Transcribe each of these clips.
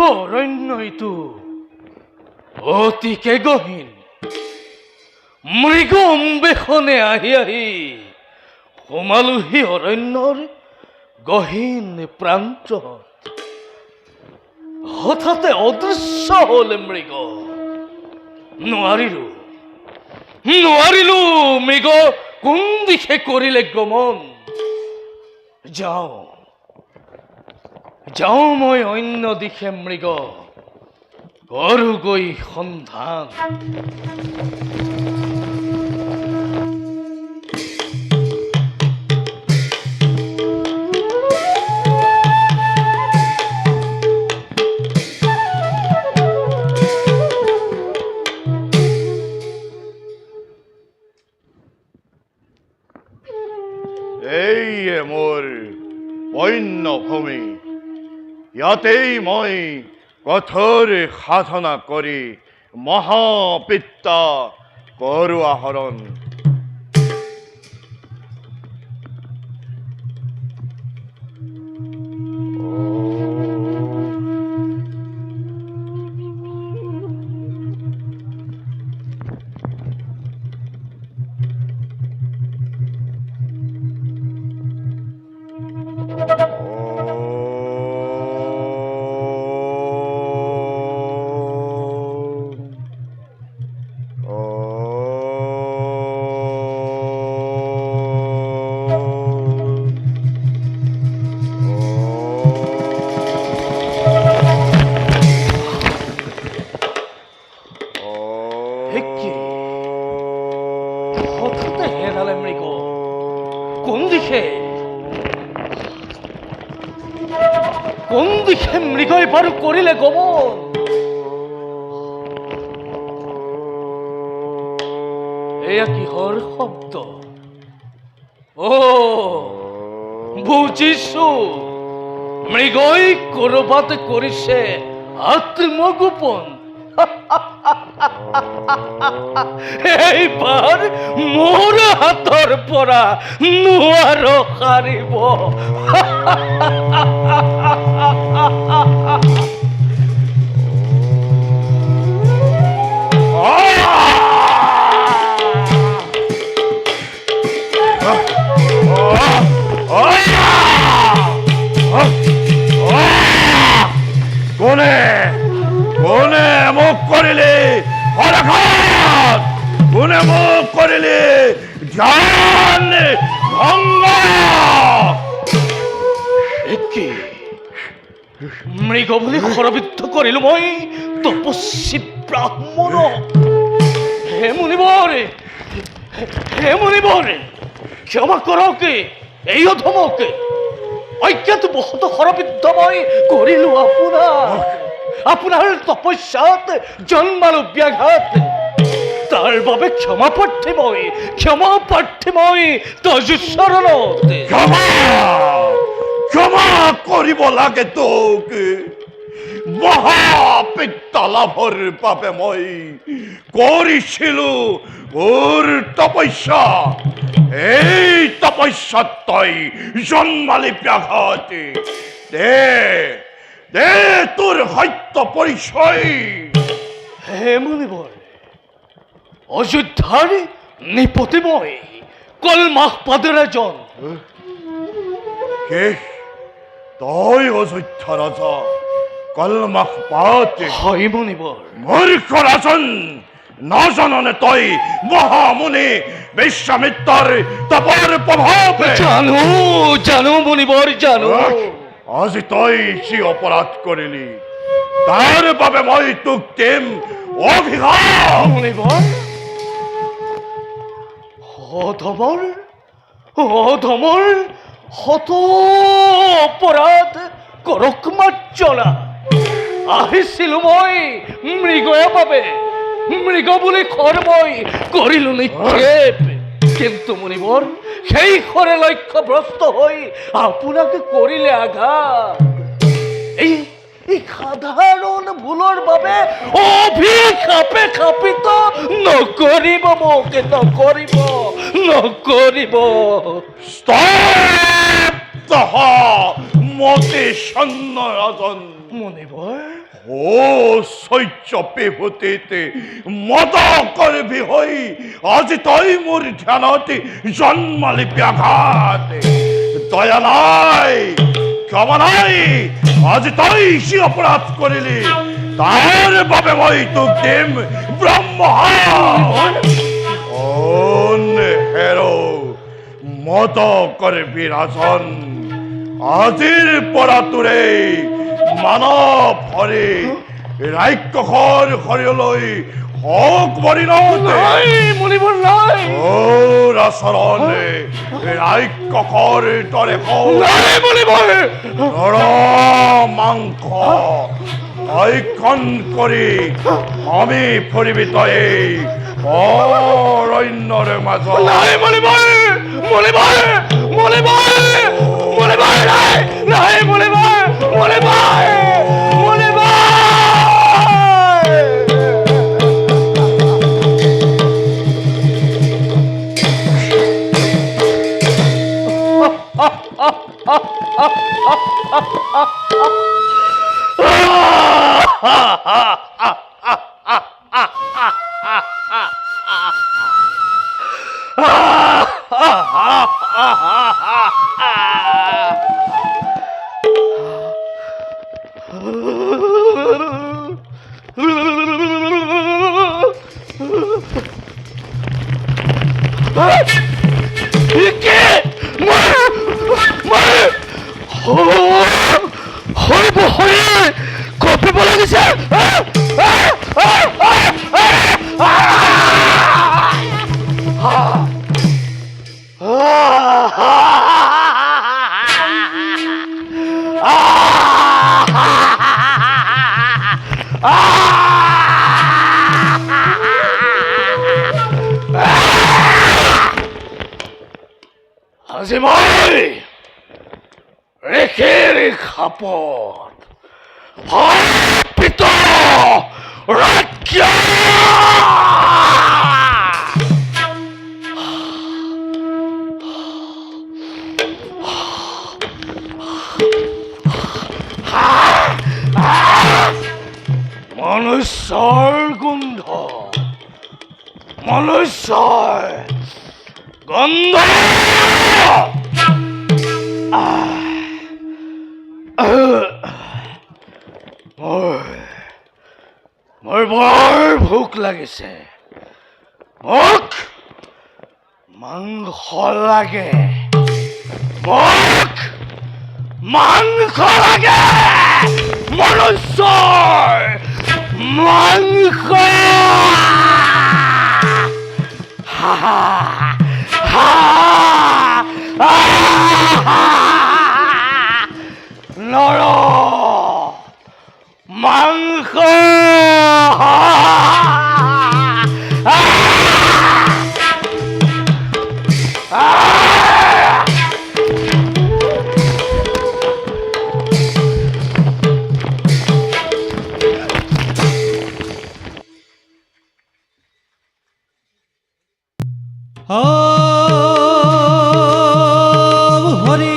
অরণ্যইতো অতিকে গহীন মৃগ অম্বেষণে আহি আহি সোমালোহি অৰণ্যৰ গহীন প্ৰান্তত। হঠাতে অদৃশ্য হল মৃগ। নোৱাৰিলো মৃগ কোন দিশে কৰিলে গমন। যাওঁ মই অন্য দিশে মৃগ কৰোগৈ সন্ধান। এই মোৰ বন্যভূমি, ইয়াতেই মই কঠোৰ সাধনা কৰি মহাপিত্ত কৰো আহৰণ। কোন দিশে মৃগই বাৰু কৰিলে গমন। এয়া কিহৰ শব্দ? বুজিছো, মৃগই কৰবাত কৰিছে আত্মগোপন। এইবাৰ মোৰ হাতৰ পৰা নোৱাৰ সাৰিব। কোনে মোক কৰিলে হৰঘাত? কোনে মোক কৰিলে ধ্যান ভংগ? কি মৃগ বুলি সৰবিদ্ধ কৰিলো মই তপস্বী ব্ৰাহ্মণ। হে মুনিবৰে, হে মুনিবৰে, ক্ষমা কৰকে এই অধমকে। অজ্ঞাত বহত সৰবিদ্ধ মই কৰিলো আপোনাৰ তপস্যাত জন্মালো ব্যাঘাত। তাৰ বাবে ক্ষমা প্ৰাৰ্থী মই তজুচৰণত। ক্ষমা কৰিব লাগে তোক। মহাবিদ্যা লাভৰ বাবে মই কৰিছিলো মোৰ তপস্যা। এই তপস্যাত তই জন্মালি ব্যাঘাত। দে তোৰ সত্য পৰিচয়। হে মুনিবৰ, অযোধ্যাৰ নিপতি মই কলমাহ পাদৰ এজন। তই অযোধ্যা ৰজা কলমাহ পাত? হয় মুনিবৰ। মূৰ্খ ৰাজন, নাজাননে তই মহামুনি বিশ্বামিত্ৰৰ তপৰ প্ৰভাৱ? জানো মুনিবৰ, জানো। আজি তই যি অপৰাধ কৰিলি তাৰ বাবে মই তোক দিম অভিশাপ। মুনিবৰ, অধমৰ শত অপৰাধ কৰক মাৰ্জনা। আহিছিলো মই মৃগৰ বাবে, মৃগ বুলি খৰ মই কৰিলো নিক্ষেপ। কিন্তু মুনিবৰ, সেই খৰে লক্ষ্যভ্ৰষ্ট হৈ আপোনাকে কৰিলে আঘাত। এই সাধাৰণ ভুলৰ বাবে অভিশাপে খাপিত নকৰিব মোকে, নকৰিব। মতে সন্ন ৰাজন মুনিবৰ, ও শৈচ্য বিভূতিতে মদ করবি হই আজি তই মোর ধ্যানতে জন্মালি ব্যাঘাত। দয়া নাই, ক্ষমা নাই, আজি তই সি অপরাধ করিলি তার বাবে মই তোক দিম ব্রহ্মহত্যা। হেরো মদ করবি রাজন, আজিৰ পৰা তোৰে মানৱ হৰি ৰাক্ষসৰ শৰীৰলৈ হওক পৰিণত। মুনিবৰ নাই, তোৰ আচৰণে ৰাক্ষসৰ দৰে নৰ মাংস ভক্ষণ কৰি আমি ফুৰিবি তই অৰণ্যৰ মাজত। নাই মুনিবৰ, মুনিবৰ, মুনিবৰ, মুনিবৰ নাই, নাই মুনিবৰ, মুনিবৰ, মুনিবৰ। কপিব লাগিছে। আজি মই ৰেখেৰ খাপত পিত ৰাক্ষস মনুষ্যৰ গোন্ধ, মনুষ্যৰ গন্ধ। মোৰ বৰ ভোক লাগিছে, মোক মাংস লাগে, মোক মাংস লাগে। মনুষ্যৰ মাংস হা হা হা নৰ মাংস হরি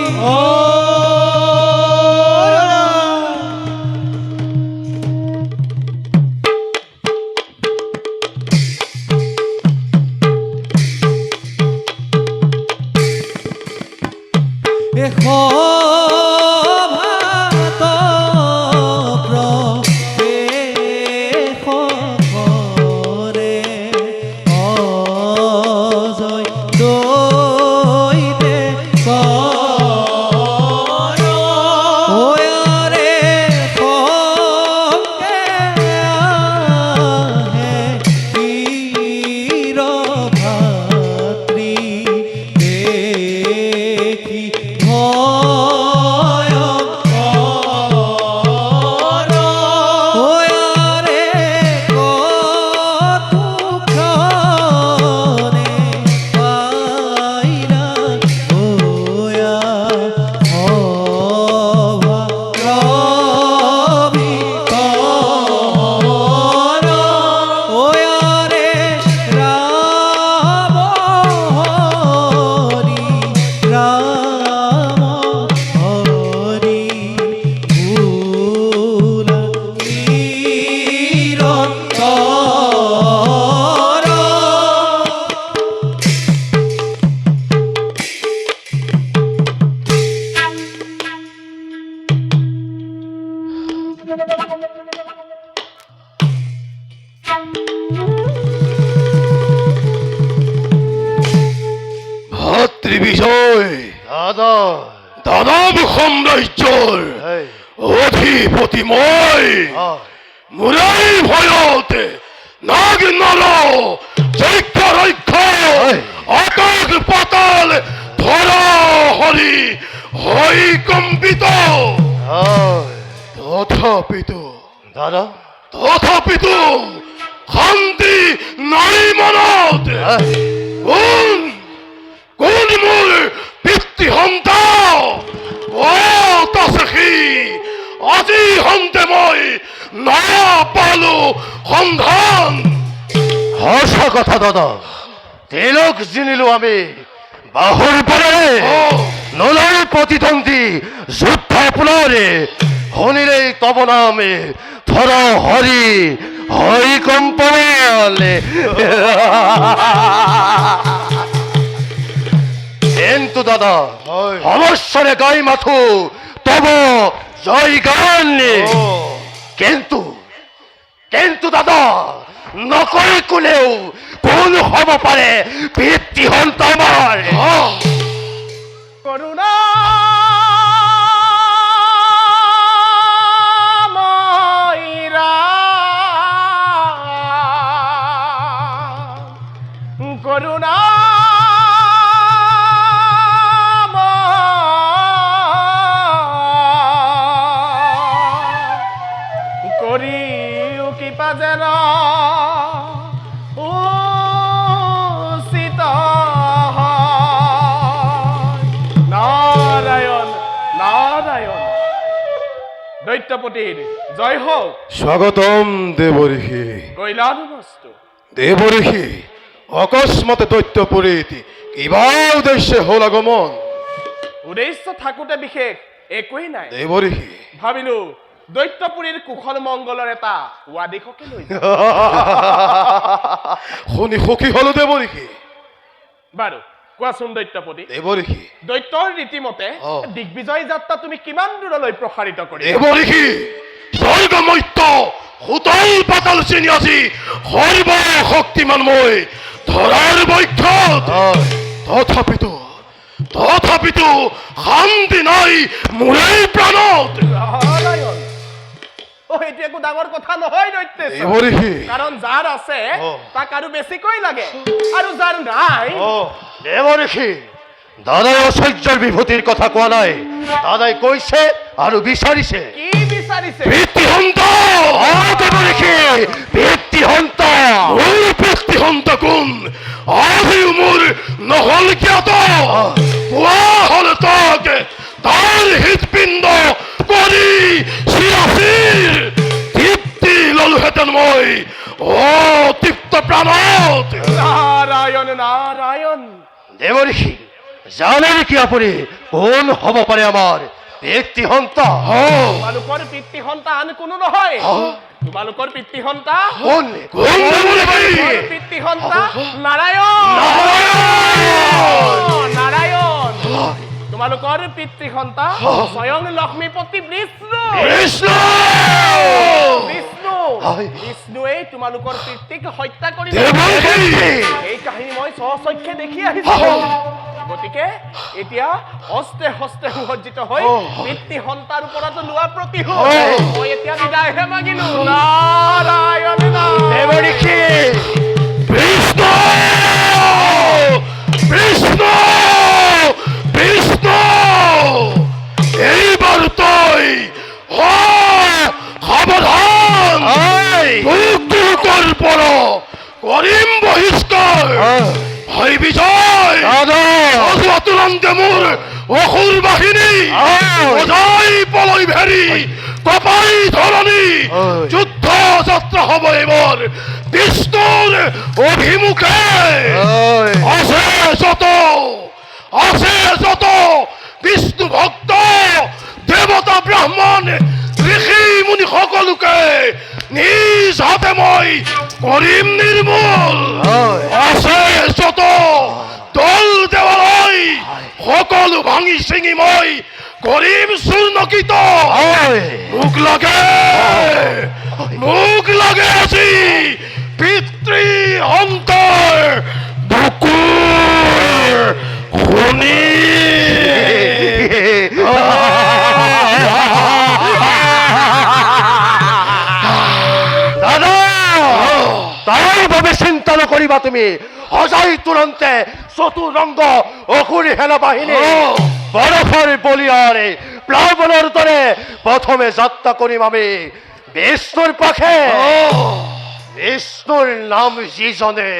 ভাতৃবিজয় দাদা দানৱ সাম্ৰাজ্যৰ এই অধিপতি মই মোৰেই ভয়তে নাগ নৰ যজ্ঞ ৰক্ষ আকাশ পাতাল ধৰা হৰি হৈ কম্পিত তথাপিতো দাদা তথাপিতো শান্তি নাই মনত কোন মোৰ পিতৃ সন্তান ক'ত আছে সি আজি সন্তে মই নাপালো সন্ধান সঁচা কথা দাদা তিলক চিনিলো আমি বাহুৰ পাৰে নলাৰ প্ৰতিদ্বন্দ্বী যুদ্ধ পুনৰে শুনিলেই তব নামে ধৰ হৰি হৈ কম্পলে কিন্তু দাদা সমস্যাৰে গাই মাথো তব জয় গান কিন্তু কিন্তু দাদা নকৰে কোনেও কোন হ'ব পাৰে পিতৃ সন্তানৰ করুণা করুণা করিও কি পাজের নারায়ণ নারায়ণ দৈত্যপতির জয় হোক স্বাগতম দেৱঋষি কৈলানুমস্তু দেৱঋষি অকস্মাতে দৈত্যপুৰীত কিবা উদ্দেশ্যে হ'ল আগমন উদ্দেশ্য থাকোতে বিশেষ একোৱেই নাই দেৱঋষি ভাবিলো দৈত্যপুৰীৰ কুশল মংগলৰ এটা ৱাদিশকে লৈ যাওঁ। শুনি সুখী হলো দেৱঋষি বাৰু কোৱাচোন দৈত্যপতি দেৱঋষি দৈত্যৰ ৰীতিমতে দিগ্বিজয় যাত্ৰা তুমি কিমান দূৰলৈ প্ৰসাৰিত কৰি দেৱঋষি স্বৰ্গমৈত্য সুতল পাতাল চিনি আজি সৰ্বশক্তিমান মই ধৰাৰ বৈক্ষত তথাপিতো শান্তি নাই মোৰেই প্ৰাণত নাৰায়ণ একো ডাঙৰ কথা নহয় দৈত্যেশ্বৰ দেৱঋষি কাৰণ যাৰ আছে অ। তাক আৰু বেছিকৈ লাগে আৰু যাৰ নাই দেৱঋষি দাদাই ঐশ্বৰ্যৰ বিভূতিৰ কথা কোৱা নাই দাদাই কৈছে আৰু বিচাৰিছে কি বিচাৰিছে পিতৃহন্ত দেৱঋষি পিতৃহন্ত মোৰ পিতৃহন্ত কোন আজি মোৰ নহল জ্ঞাত পোৱা হল তাক তাৰ হৃদপিণ্ড কৰি শিৰাশিৰ তৃপ্তি ললোহেঁতেন মই তৃপ্ত প্ৰাণত নাৰায়ণ নাৰায়ণ দেৱঋষি জানে নেকি আপুনি কোন হ'ব পাৰে আমাৰ পিতৃহন্তা তোমালোকৰ পিতৃহন্তা আন কোনো নহয় তোমালোকৰ পিতৃহন্তা কোন পিতৃহন্তা নাৰায়ণ নাৰায়ণ তোমালোকৰ পিতৃহন্তা স্বয়ং লক্ষ্মীপতি বিষ্ণু কৃষ্ণ বিষ্ণু হয়। বিষ্ণুৱে তোমালোকৰ পিতৃক হত্যা কৰি দেৱঋষি এই কাহিনী মই স্বচক্ষে দেখি আহিছো গতিকে এতিয়া হস্তে হস্তে সুসজ্জিত হৈ পিতৃ সন্তাৰ ওপৰত লোৱা প্ৰতিশোধ মই এতিয়া বিদায়হে মাগিলো নাৰায়ণ দেৱঋষি কৃষ্ণ কৃষ্ণ কৃষ্ণ এইবাৰ তই সাৱধান তোৰ পৰা কৰিম বহিষ্কাৰ হয় বিজয় তুৰন্তে মোৰ অসুৰ বাহিনী সদায় পলই ভেৰি কপাই ধৰণী যুদ্ধ যাত্ৰা হ'ব এইবাৰ বিষ্ণুৰ অভিমুখে আছে যত বিষ্ণু ভক্ত দেৱতা ব্ৰাহ্মণ ঋষি মুনি সকলোকে নিজ হাতে মই কৰিম নিৰ্মূল আছে যত দল দেৱালয় সকলো ভাঙি চিঙি মই কৰিম চূৰ্ণকৃত মোক লাগে আজি পিতৃ অন্তৰ বুকুৰ শুনি দাদা তাৰ বাবে চিন্তা নকৰিবা তুমি সজাই তুৰন্তে চতুৰংগ অসুৰী সেনা বাহিনী বৰফৰ বলিয়াৰে প্লাৱনৰ দৰে প্ৰথমে যাত্ৰা কৰিম আমি বিষ্ণুৰ পাশে বিষ্ণুৰ নাম যিজনে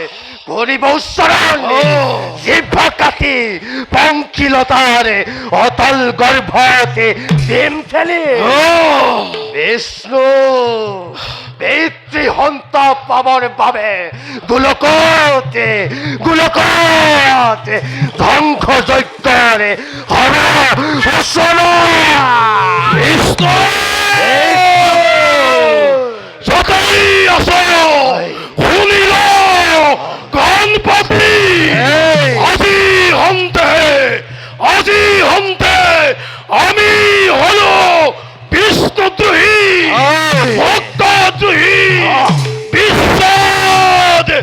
কৰিব উচ্চাৰণ জিভা কাটি পংকিলতাৰে অতল গৰ্ভতে ডিম ঠেলি বিষ্ণু পিতৃ সন্তা পাবৰ বাবে গোলকতে ধ্বংস যজ্ঞৰে যতই আছে শুনিল গণপতি আজি হন্তে আমি হলো বিষ্ণুদ্ৰোহী ভক্তদ্ৰোহী বিশ্বদ্ৰোহী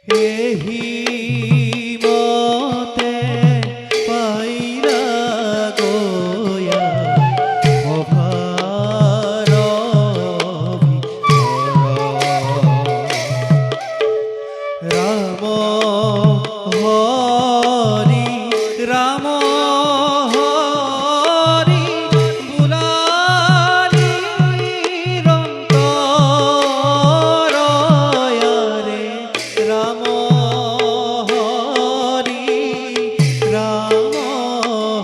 এহি মতে পাইৰা গয়া অভাৰ ভিতৰ। ৰাম হৰি ৰাম হৰি বুলালি ৰন্তৰয়াৰে ৰাম হৰি ৰাম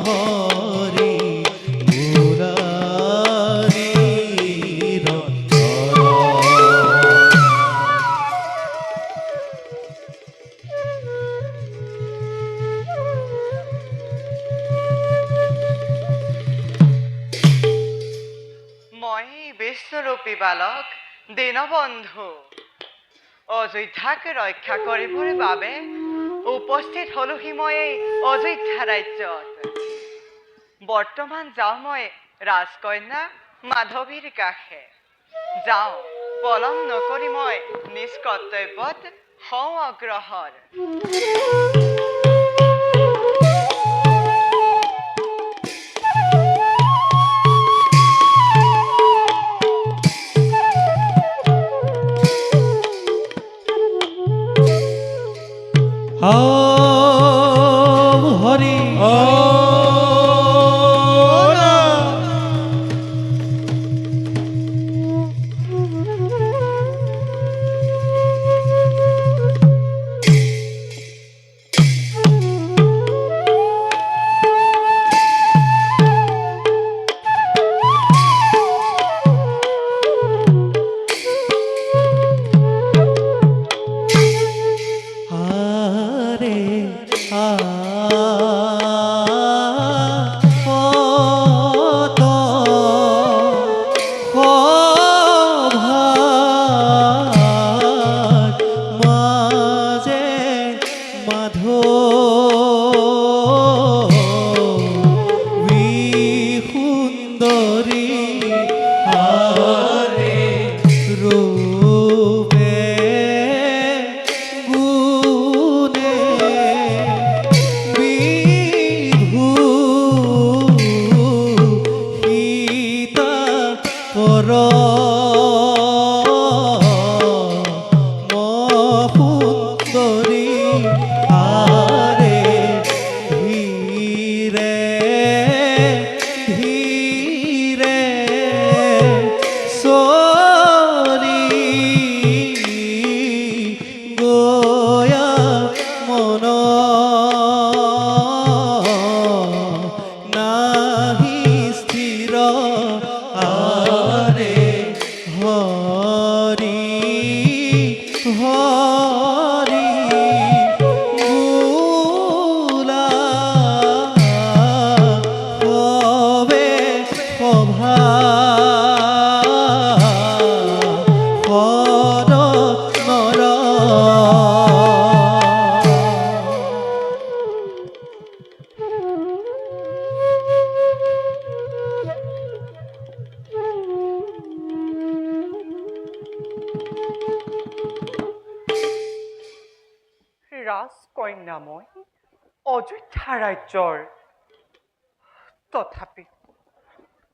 হৰি বুলালি ৰন্তৰ। মই বিশ্বৰূপী বালক দীনবন্ধু অযোধ্যাক ৰক্ষা কৰিবৰ বাবে উপস্থিত হলোহি মই এই অযোধ্যা ৰাজ্যত। বৰ্তমান যাওঁ মই ৰাজকন্যা মাধৱীৰ কাষে। যাওঁ, পলম নকৰি মই নিজ কৰ্তব্যত হওঁ অগ্ৰসৰ। হরি আরে মাঝে মাধো সুন্দরী আরে রূপে গুণে বিভূষিতা পর সুন্দরী আরে ধীরে ধীরে সরি গয়া মন নাহি স্থিৰ আরে হরি হরি বুলা কবে সভা পদ নৰ। ৰাজকন্যা মই অযোধ্যা ৰাজ্যৰ।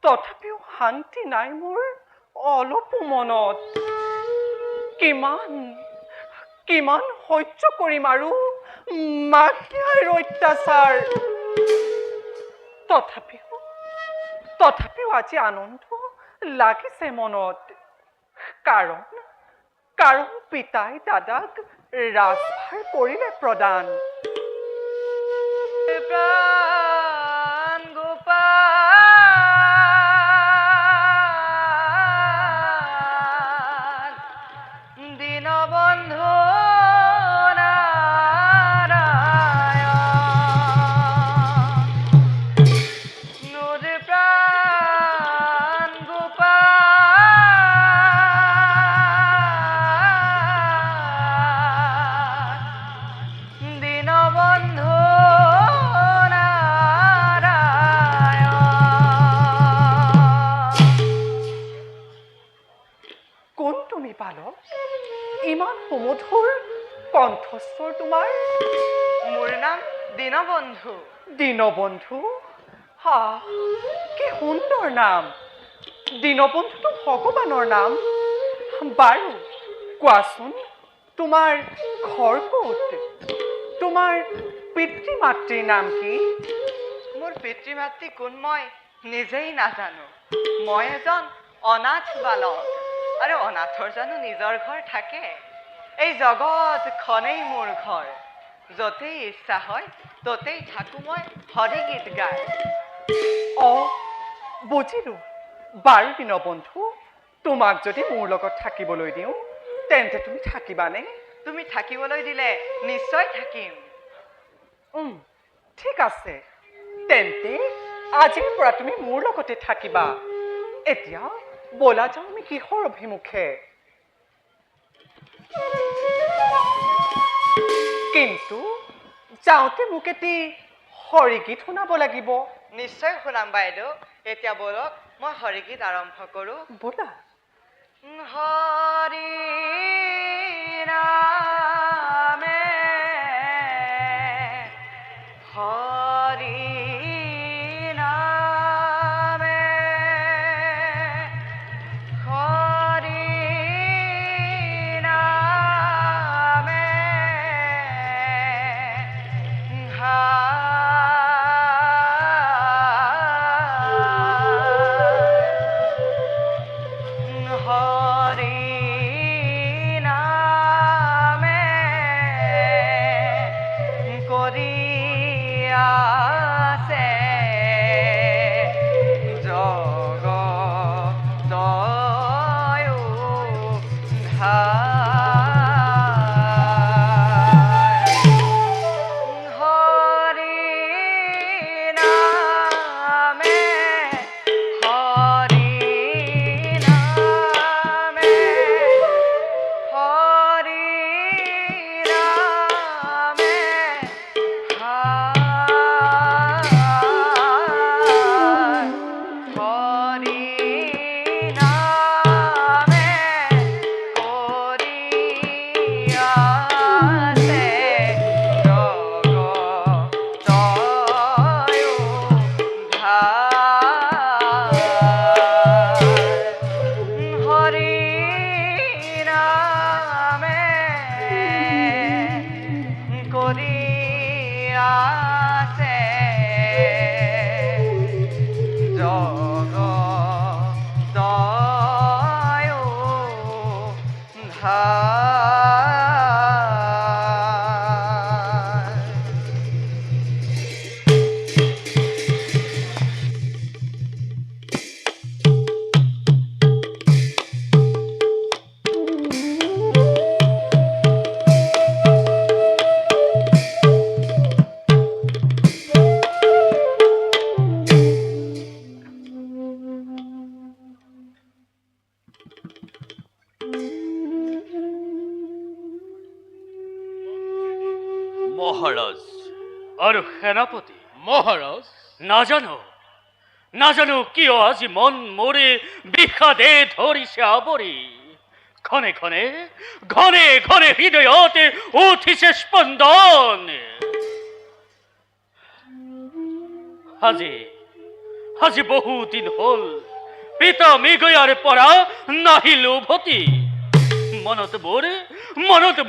তথাপিও শান্তি নাই মোৰ অলপো মনত। কিমান সহ্য কৰিম আৰু মায়াৰ অত্যাচাৰ। তথাপিও আজি আনন্দ লাগিছে মনত। কাৰণ পিতাই দাদাক ৰাজভাৰ কৰিলে প্ৰদান। প্ৰাণ গোপাল দীনবন্ধু নাৰায়ণ নুদ প্রাণ গোপাল দীনবন্ধু নারায়ণ। কোন তুমি বালক ইমান সুমধুৰ কণ্ঠস্বৰ তোমাৰ? মোৰ নাম দীনবন্ধু। দীনবন্ধু? হা, কি সুন্দৰ নাম। দীনবন্ধুটো ভগৱানৰ নাম। বাৰু কোৱাচোন, তোমাৰ ঘৰ ক'ত? তোমাৰ পিতৃ মাতৃৰ নাম কি? মোৰ পিতৃ মাতৃ কোন মই নিজেই নাজানো। মই এজন অনাথ বালক, আৰু অনাথৰ জানো নিজৰ ঘৰ থাকে? এই জগতখনেই মোৰ ঘৰ। য'তেই ইচ্ছা হয় ত'তেই থাকো মই হৰিগীত গাই। অঁ, বুজিলোঁ। বাৰু দীনবন্ধু, তোমাক যদি মোৰ লগত থাকিবলৈ দিওঁ তেন্তে তুমি থাকিবানে? তুমি থাকিবলৈ দিলে নিশ্চয় থাকিম। ঠিক আছে, তেন্তে আজিৰ পৰা তুমি মোৰ লগতে থাকিবা। এতিয়া বলা যাওঁ আমি কিহৰ অভিমুখে। কিন্তু যাওঁতে মোক এটি হৰিগীত শুনাব লাগিব। নিশ্চয় শুনাম বাইদেউ। এতিয়া বলক মই হৰিগীত আৰম্ভ কৰোঁ। বলা। হৰি নামে হৰি নামে হৰি নামে হরি নামে করি আছে জগত হরি নামে হরি নামে হরি নামে হরি নামে করিয়াছে জগত হরি নামে করিয়াছে জগত মহারাজ আৰু সেনাপতি মহারাজ নাজানো কিয় আজি মন মোৰে বিষাদে ধৰিছে আৱৰি। ঘনে ঘনে হৃদয়তে উঠিছে স্পন্দন। আজি বহুদিন হ'ল পিতা মৃগয়াৰ পৰা নাহিলো উভতি। মনত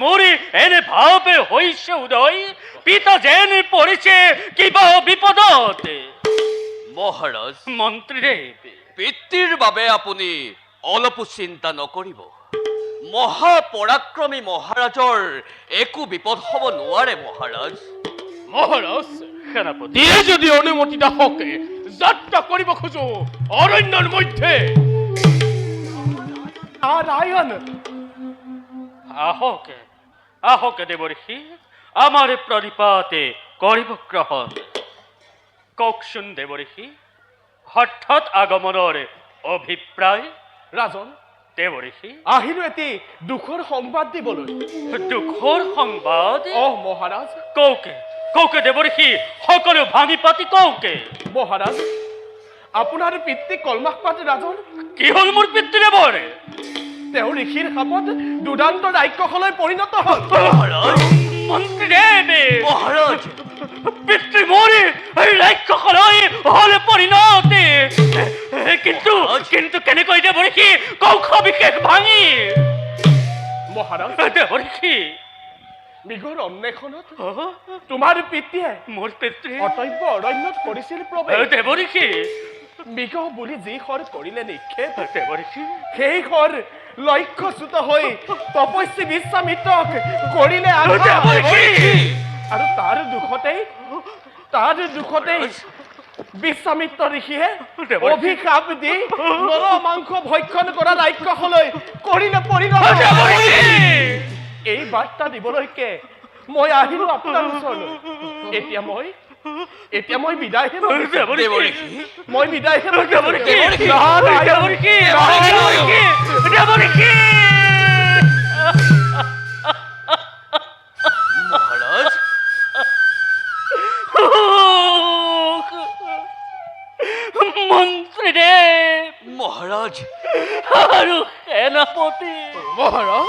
মোৰ এনে ভাৱে হৈছে উদয়, পিতা যেন পৰিছে কিবা বিপদত। মহারাজ মন্ত্ৰীদেৱ, পিতৃৰ বাবে আপুনি অলপো চিন্তা নকৰিব। মহাপৰাক্ৰমী মহাৰাজৰ একো বিপদ হ'ব নোৱাৰে মহাৰাজ। মহাৰাজ, সেনাপতি দিয়ে যদি অনুমতি দাহকে যাত্ৰা কৰিব খোজো অৰণ্যৰ মধ্যে। নাৰায়ণ, আহকে দেৱৰ্ষি, আমাৰ প্ৰণিপাতে কৰিব গ্ৰহণ। কওকচোন দেৱৰ্ষি, হঠাৎ আগমনৰ অভিপ্ৰায়? ৰাজন, দেৱৰ্ষি, আহিলো এটি দুখৰ সংবাদ দিবলৈ। দুখৰ সংবাদ? মহাৰাজ। কওকে দেৱৰ্ষি, সকলো ভাঙি পাতি কওকে। মহাৰাজ, আপোনাৰ পিতৃ কলমাসপাত ৰাজন। কি হ'ল মোৰ পিতৃদেৱৰ? তেওঁ ঋষিৰ শাপত দুৰ্দান্ত ৰাক্ষসলৈ পৰিণত হ'ল। মহারাজ মন্ত্রীদেব মহারাজ পিতৃ মোরে এই রাক্ষসলৈ হল পরিণতি কিন্তু কিন্তু কেনেকৈ দেৱঋষি কৌশ বিশেষ ভাঙি মহাৰাজ দেৱঋষি মৃগৰ অন্বেষণত তোমাৰ পিতৃয়ে মোৰ পিতৃ অতব্য অৰণ্যত কৰিছিল প্ৰৱেশ। দেৱঋষি মৃগ বুলি যি শৰ কৰিলে নিক্ষেপ, দেৱঋষি সেই শৰ লক্ষ্যচ্যুত হৈ তপস্বী বিশ্বামিত্ৰক কৰিলে আঘাত। দেৱঋষি আৰু তাৰ দুখতেই বিশ্বামিত্ৰ ঋষিয়ে অভিশাপ দি নৰ মাংস ভক্ষণ কৰা ৰাক্ষসলৈ কৰিলে পৰিণত। এই বাৰ্তা দিবলৈকে মই আহিলো আপোনাৰ ওচৰলৈ। এতিয়া মই বিদায়হে মাগিছো। মই বিদায়হে মাগিছো। মহারাজ মন্ত্রীদেব মহারাজ আৰু সেনাপতি মহাৰাজ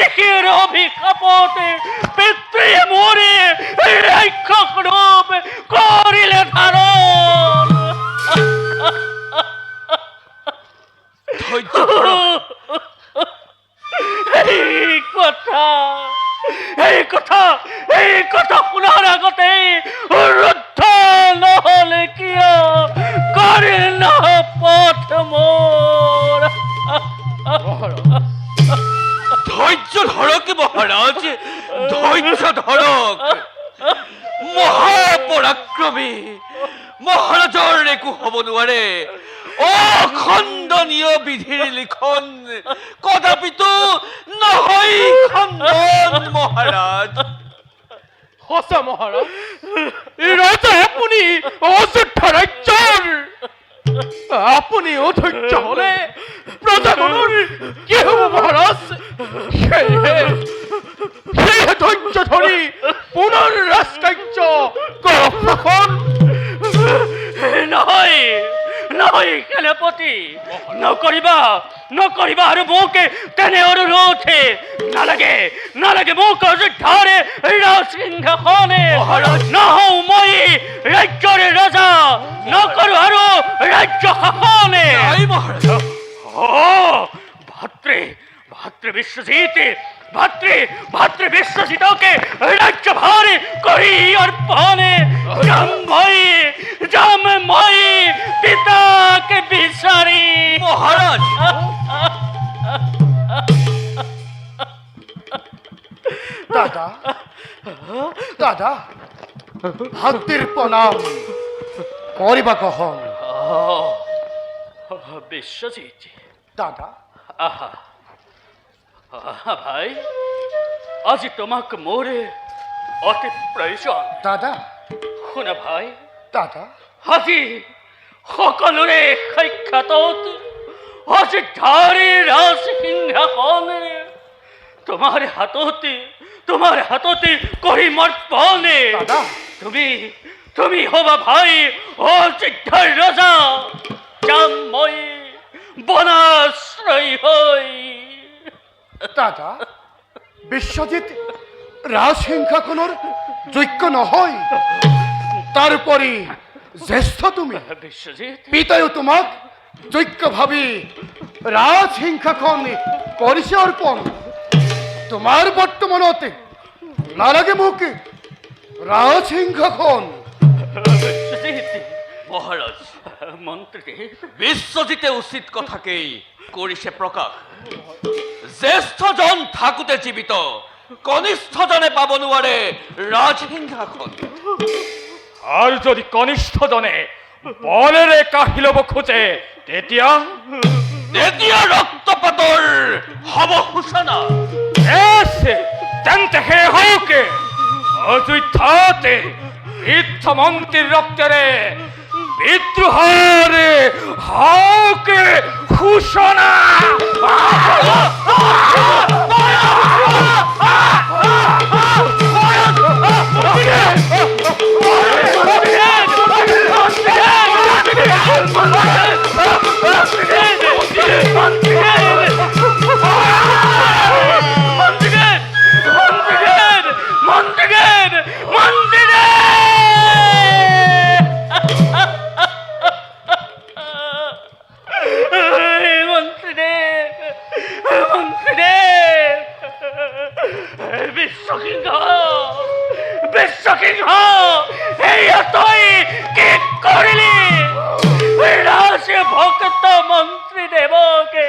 ঋষিৰ অভিশাপতে পিতৃয়ে মোৰে ৰাক্ষস ৰূপ কৰিলে ধাৰণ। এই কথা শুনাৰ আগতেই ৰুদ্ধ নহলে কিয় কৰিল পথ মোৰ। ধৈৰ্য ধৰক মহাৰাজ ধৈৰ্য ধৰক। মহাপৰাক্ৰমী মহাৰাজৰ একো হ'ব নোৱাৰে। অখণ্ডনীয় বিধিৰ লিখন কদাপিতো নহয় খণ্ডন মহাৰাজ। সঁচা মহাৰাজ, ৰজা আপুনি অযোধ্য ৰাজ্যৰ আপুনি অধৈৰ্য হলে প্ৰজাগণৰ কি হব মহাৰাজ? সেয়েহে ধৈৰ্য ধৰি পুনৰ ৰাজকাৰ্য কৰক শাসন। নহয় সেনাপতি নকৰিবা আৰু মোক তেনে অনুৰোধে নালাগে মোক অযোধ্যাৰে ৰাজসিংহাসনে নহওঁ মই ৰাজ্যৰে ৰজা নকৰো আৰু ৰাজ্য শাসনে। ভাতৃ বিশ্বজিতকে ৰাজ্যভাৰ কৰি অৰ্পণে যাম মই পিতাকে বিচাৰি। মহাৰাজ দাদা ভাতৃৰ প্ৰণাম কৰিবা কহন। বিশ্বজিৎ দাদা ভাই আজি তোমাক মোৰ অতি প্ৰয়োজন। দাদা শুনা ভাই দাদা আজি সকলোৰে সাক্ষাতত অযোধ্যাৰে ৰাজসিংহাসনে তোমাৰ হাততে কৰিম অৰ্পণে। তুমি হবা ভাই অযোধ্যাৰ ৰজা, যাম মই বনাশ্ৰয় হৈ। দাদা বিশ্বজিৎ ৰাজসিংহাসনৰ যোগ্য নহয়। তাৰোপৰি জ্যেষ্ঠ তুমি, বিশ্বজিৎ পিতায়ো তোমাক যোগ্য ভাবি ৰাজসিংহাসন কৰিছে অৰ্পণ। তোমাৰ বৰ্তমানতে নালাগে মোক ৰাজসিংহাসন। মহারাজ মন্ত্রী বিশ্বজিতে উচিত কথাকেই কৰিছে প্ৰকাশ। জ্যেষ্ঠজন থাকোতে জীৱিত কনিষ্ঠজনে পাব নোৱাৰে ৰাজসিংহাসন। আৰু যদি কনিষ্ঠজনে বলেৰে কাঢ়ি ল'ব খোজে তেতিয়া ৰক্তপাতৰ হ'ব সূচনা। তেন্তে সেই হওকে অযোধ্যাতে বৃদ্ধ মন্ত্রীর রক্তেরে বিদ্রোহের হওকে ঘোষণা। মন্ত্রী বিশ্বসিংহ বিশ্বসিংহ এই তুই কি করিলি রাজ ভক্ত মন্ত্রী দেবকে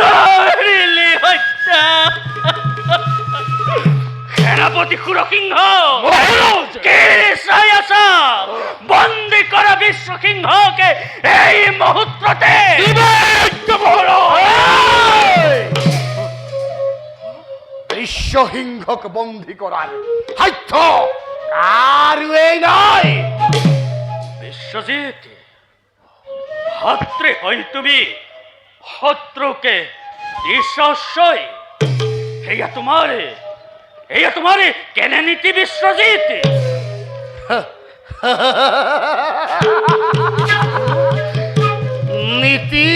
করিলি হত্যা সেনাপতি সুরসিংহ বন্দি করা বিশ্বসিংহকে এই মুহূর্ততে বিশ্বসিংহক বন্দী করার সাধ্য কারোই নাই। বিশ্বজিৎ ভাতৃ হই তুমি শত্রুকে নিঃশয় এইয়া তোমারে কেনে নীতি বিশ্বজিৎ নীতি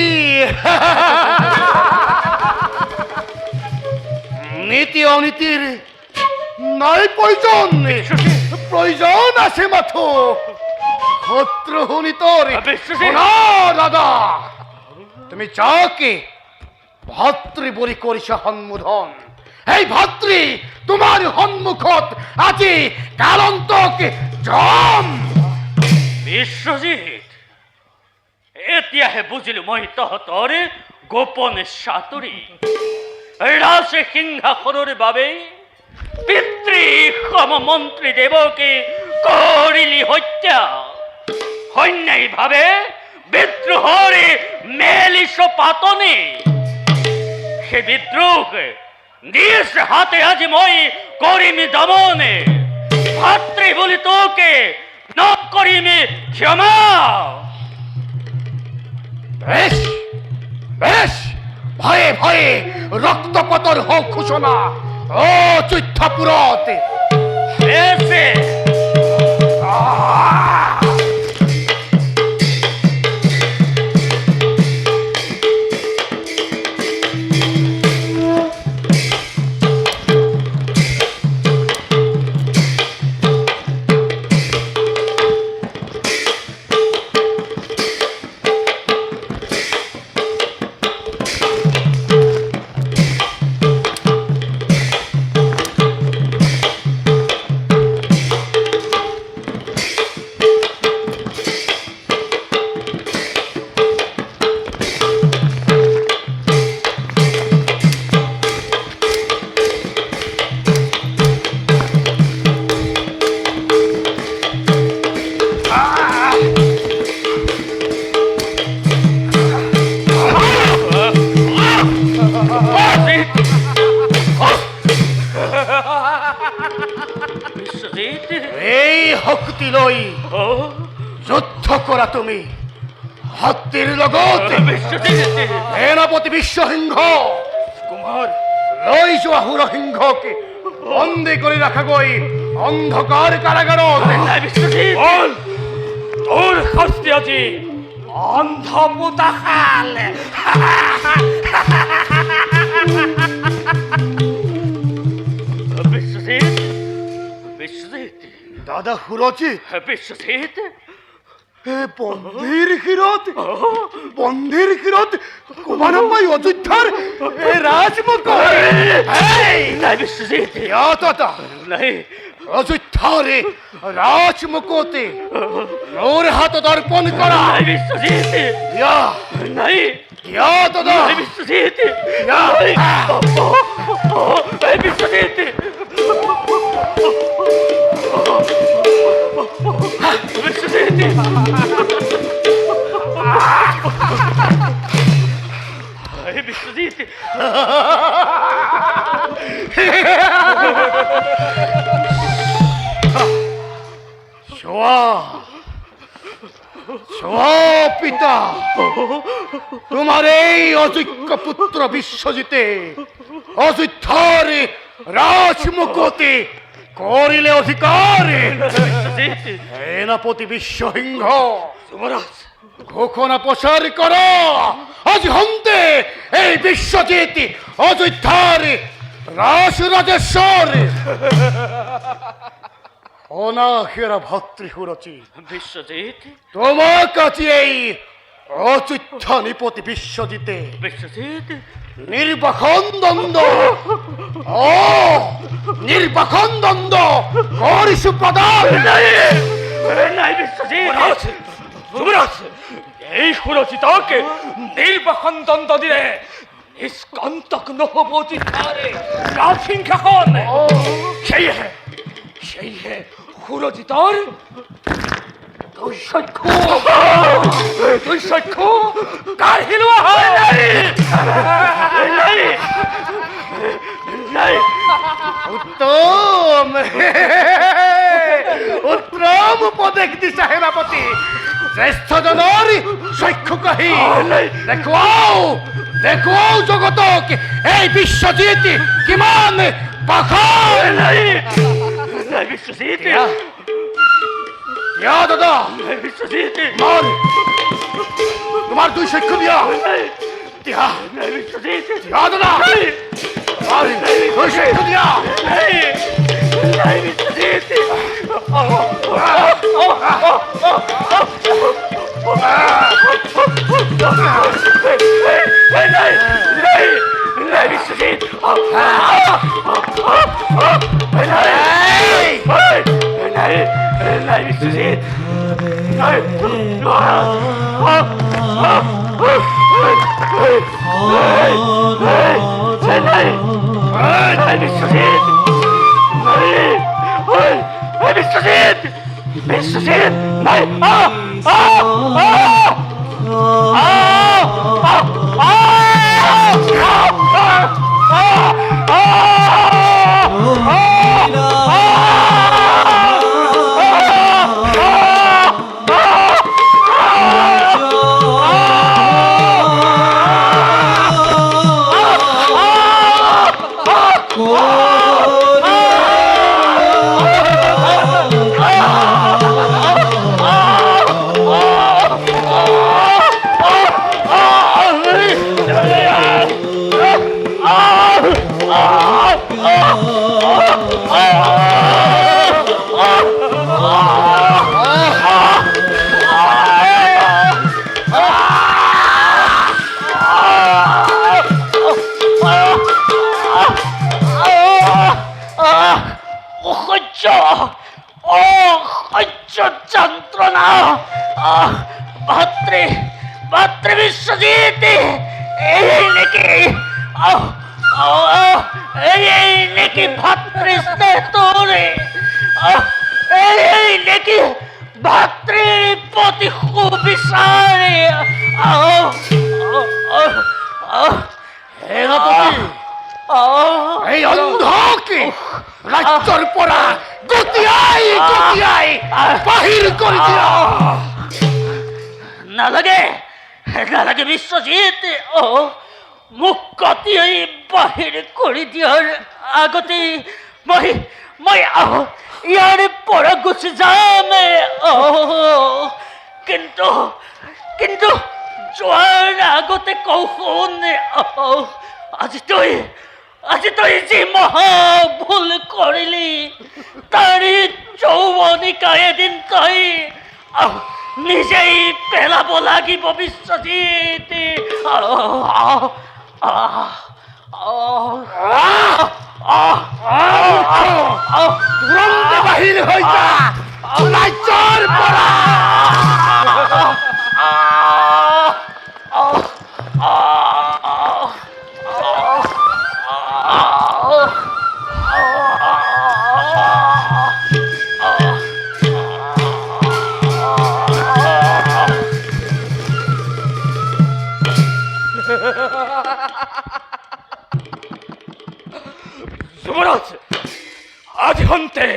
নীতি অনীতির নাই প্রয়োজন, প্রয়োজন আছে মাত্র শত্রু হলি তোর। না দাদা, তুমি চাকে ভাতৃ বলি করিস সম্বোধন। এই ভাতৃ তোমার সন্মুখত আজি কালন্তক জম। বিশ্বজিৎ এতিয়াহে বুজিলো মই তহঁতৰ গোপন চাতুৰি ৰাজ সিংহাসনৰ বাবে পিতৃ সম মন্ত্ৰী দেৱকে কৰিলি হত্যা। সন্যায়ী ভাৱে বিদ্ৰোহৰ মেলিছ পাতনি সে বিদ্ৰোহ নিজ হাতে আজি মই কৰিম দমনে। ভাতৃ বুলি তোকে ন কৰিম ক্ষমা। বেশ বেশ, ভয়ে ভয়ে রক্তপতর হোক ঘোষণা ও চৈত্যাপুরত। এসে এই শক্তি লৈ যুদ্ধ কৰা তুমি হাতীৰ লগত। সেনাপতি বিশ্বসিংহ কুমাৰ লৈ যোৱা সুৰসিংহকে বন্দী কৰি ৰাখাগৈ অন্ধকাৰ কাৰাগাৰত। তোৰ শাস্তি আজি অন্ধ পোতা খাল। বিশ্বজিৎ বিশ্বজিৎ দাদা সুৰজিৎ, বিশ্বজিৎ বন্দিৰ শিৰত কুমাৰম্বাই অযোধ্যাৰ ৰাজমুকুট। নাই বিশ্বজিৎ নাই অযোধ্যাৰ ৰাজমুকুটে মোৰ হাতত অৰ্পণ কৰা। নাই বিশ্বজিৎ নাই দাদা বিশ্বজিৎ বিশ্বজিৎ বিশ্বজিৎ পিতা, তোমার এই অযোগ্য পুত্র বিশ্বজিতে অযোধ্যার রাজমুকুটে করিলে অধিকার। সেনাপতি বিশ্বসিংহ ঘোষণা প্রসার কর, আজ হন্তে এই বিশ্বজিৎ অযোধ্যার রাজরাজেশ্বর। অনাহেরা ভাতৃহুরচি বিশ্বজিৎ তোমার কাছে এই অযোধ্যা নিপতি বিশ্বজিতে বিশ্বজিৎ নির্বাখন দ্বন্দ্ব ও নির্বাচন দ্বন্দ্ব করিস প্রদান। নাই বিশ্বজিৎ, যুবরাজ, এই সুরচিতকে নির্বাচন দ্বন্দ্ব দিলে নিষ্কন্তক নহবতী ধারে রাজসিংহাসন সেই হে সুরজিতর তুই সখ্য কার হিলুয়া হয় উত্তম উত্তম উপদেশ দিছে সেনাপতি। শ্রেষ্ঠ জনৰ সখ্য কহি দেখুৱাও জগতক এই বিশ্বজিৎ কিমান পাখৰ। বিশ্বজিৎ, দিয়া দাদা, বিশ্বজিৎ, তোমাৰ দুই চক্ষু দিয়া। দিয়া বিশ্বজিৎ, দিয়া দাদা, তোমাৰ দুই চক্ষু দিয়া। বিশ্বজিৎ, বিশ্বজিৎ, বিশ্বজিৎ, বিশ্বজিৎ, বিশ্বজিৎ, যন্ত্রণা। ভাতৃ বিশ্বজিৎ, এই নাকি ভাতৃ স্নেহ তোরে, এই নাকি ভাতৃর প্রতি সুবিচারে। এই অন্ধকে রাজ্যৰ পৰা গতিয়াই বাহিৰ কৰি দিয়া। নালাগে বিশ্বজিৎ, মোক গতিয়াই বাহিৰ কৰি দিয়াৰ আগতে মই ইয়াৰ পৰা গুচি যাম। কিন্তু যোৱাৰ আগতে কওঁ শুন, আজি তই যি মহা ভুল কৰিলি, তাৰি যৌৱনিকা এদিন তই নিজেই পেলাব লাগিব বিশ্বজিৎ। তুৰন্তে বাহিৰ হৈ যা ৰাজ্যৰ পৰা। যুবরাজ, আজ হন্তে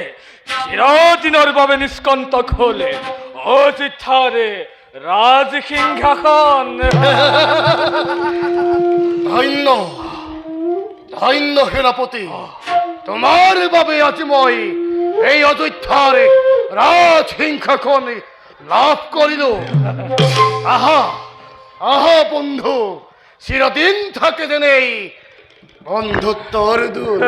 চিরদিনের বাবে নিষ্কন্তক হলে অযোধ্যারে রাজসিংহাসন। ধন্য ধন্য সেনাপতি, তোমাৰ বাবে আজি মই এই অযোধ্যাৰ ৰাজসিংহাসন লাভ কৰিলো। আহা আহা বন্ধু, চিরদিন থাকে যেনেই বন্ধুত্বর দূর।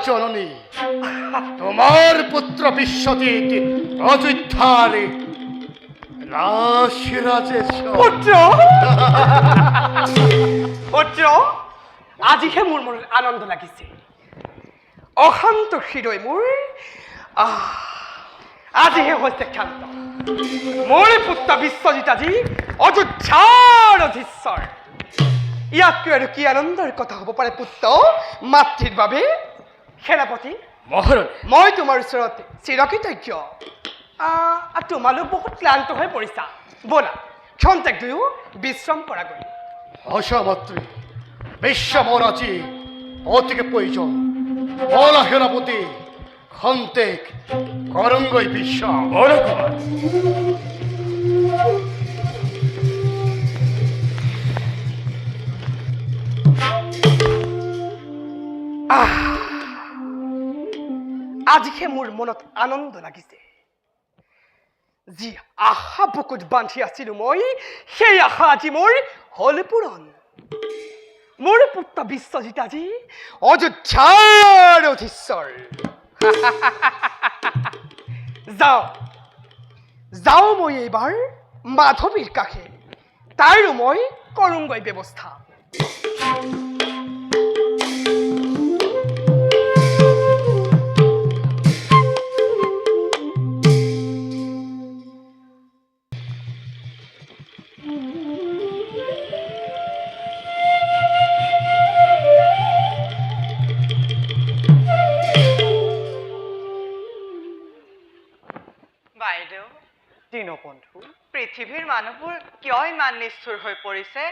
জননী, তোমার পুত্র বিশ্বজিৎ অযোধ্যার রাজরাজে পুত্ৰ পুত্ৰ আজিহে মোৰ মনত আনন্দ লাগিছে। অশান্ত হৃদয় মোৰ আজিহে হৈছে ক্ষান্ত। মোৰ পুত্ৰ বিশ্বজিৎ আজি অযোধ্যাৰ অধীশ্বৰ। ইয়াতকৈ আৰু কি আনন্দৰ কথা হ'ব পাৰে পুত্ৰ মাতৃৰ বাবে? সেনাপতি মহাৰাণী, মই তোমাৰ ওচৰত চিৰকৃতজ্ঞ। তোমালোক বহুত ক্লান্ত হৈ পৰিছা, ব'লা ক্ষন্তেক দুয়ো বিশ্ৰাম কৰাগৈ। আশা মাতৃ, বিশ্রামর আছে অতিকে প্রয়োজন। বলা সেনাপতি, খন্তেক করঙ্গই বিশ্রাম। আজিহে মোৰ মনত আনন্দ লাগিছে। যি আশা বুকুত বান্ধি আছিলো মই, সেই আশা আজি মোৰ হল পূৰণ। মোৰ পুত্ৰ বিশ্বজিৎ আজি অযোধ্যাৰ অধীশ্বৰ। যাওঁ যাওঁ মই এইবাৰ মাধৱীৰ কাষে, তাইৰো মই কৰোঁগৈ ব্যৱস্থা। বাইদেউ, দীনবন্ধু, পৃথিৱীৰ মানুহবোৰ কিয় ইমান নিষ্ঠুৰ হৈ পৰিছে?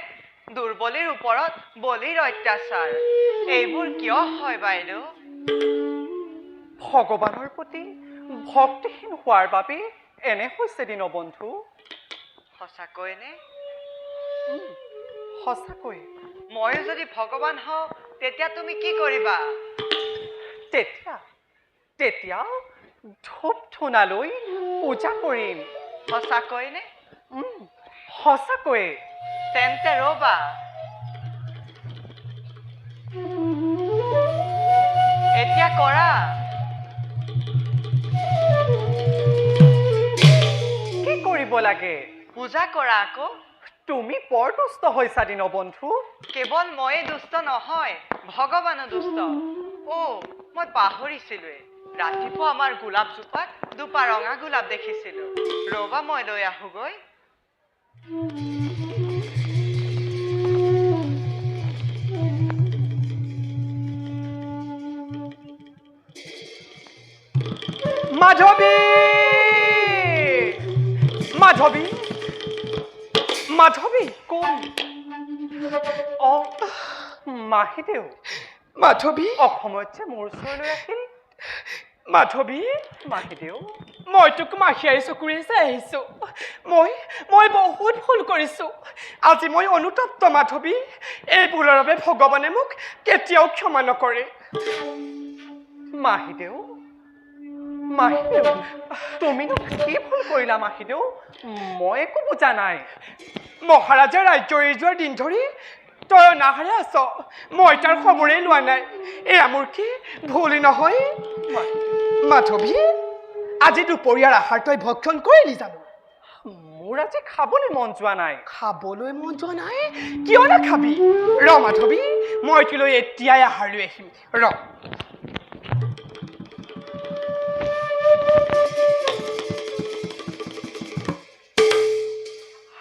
দুৰ্বলীৰ ওপৰত বলিৰ অত্যাচাৰ, এইবোৰ কিয় হয় বাইদেউ? ভগৱানৰ প্ৰতি ভক্তিহীন হোৱাৰ বাবে এনে হৈছে দীনবন্ধু। সঁচাকৈনে? সঁচাকৈ। ময়ো যদি ভগৱান হওঁ তেতিয়া তুমি কি কৰিবা? তেতিয়া তেতিয়া ধূপ ধূনা লৈ পূজা কৰিম। সঁচাকৈনে? সঁচাকৈয়ে। তেন্তে ৰ'বা, এতিয়া কৰা। কি কৰিব লাগে? পূজা কৰা আকৌ। তুমি বৰ দুষ্ট হৈছা দীনবন্ধু। কেৱল ময়ে দুষ্ট নহয়, ভগৱানো দুষ্ট। মই পাহৰিছিলোৱে, ৰাতিপুৱা আমাৰ গোলাপজোপাত দুপা ৰঙা গোলাপ দেখিছিলো। ৰ'বা মই লৈ আহোগৈ। মাধৱী, মাধৱী, মাধৱী কোন? মাহিদেউ। মাধৱী অসমত যে মোৰ ওচৰলৈ আহিল। মাধৱী, মাহিদেউ, মই তোক মাহিয়াৰী চকুৰে চাই আহিছো। মই বহুত ভুল কৰিছো। আজি মই অনুতপ্ত মাধৱী। এই ভুলৰ বাবে ভগৱানে মোক কেতিয়াও ক্ষমা নকৰে। মাহিদেউ, মাহিদেউ, তুমিনো কি ভুল কৰিলা মাহিদেউ? মই একো বুজা নাই। মহাৰাজা ৰাজ্য এৰি যোৱাৰ দিন ধৰি তই অনাহাৰে আছ, মই তাৰ খবৰেই লোৱা নাই। এয়া মোৰ কি ভুল নহয়? মাধৱী, আজি দুপৰীয়াৰ আহাৰ তই ভক্ষণ কৰিলি জানো? মোৰ আজি খাবলৈ মন যোৱা নাই। খাবলৈ মন যোৱা নাই? কিয় নাখাবি? ৰ মাধৱী, মই তোলৈ এতিয়াই আহাৰ লৈ আহিম। ৰ।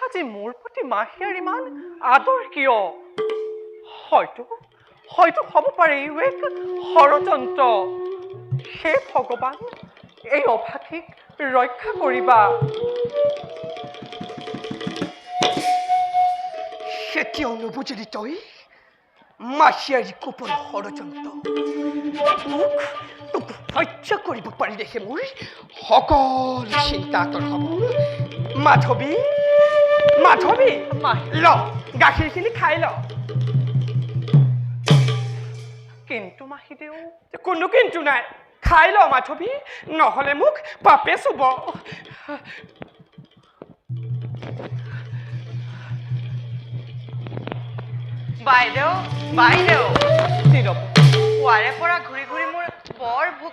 আজি মোৰ প্ৰতি মাহিয়াৰ ইমান আদৰ কিয়? হয়তো হ'ব পাৰে ই এক ষড়যন্ত্ৰ। হে ভগৱান, এই অভাষীক ৰক্ষা কৰিবা। কেতিয়াও নুবুজিলি তই মাহিয়াৰী কোপন ষড়যন্ত্ৰ। তোক হত্যা কৰিব পাৰিলেহে মোৰ সকলো চিন্তা আঁতৰ হ'ব। মাধৱী, মাধৱী, ল গাখীৰখিনি খাই ল। কিন্তু মাহিদেউ, কোনো কিন্তু নাই। খাই ল মাধৱী, নহ'লে মোক পাপে চুব। বাইদেউ, বাইদেউ, পুৱাৰে পৰা ঘূৰি ঘূৰি মোৰ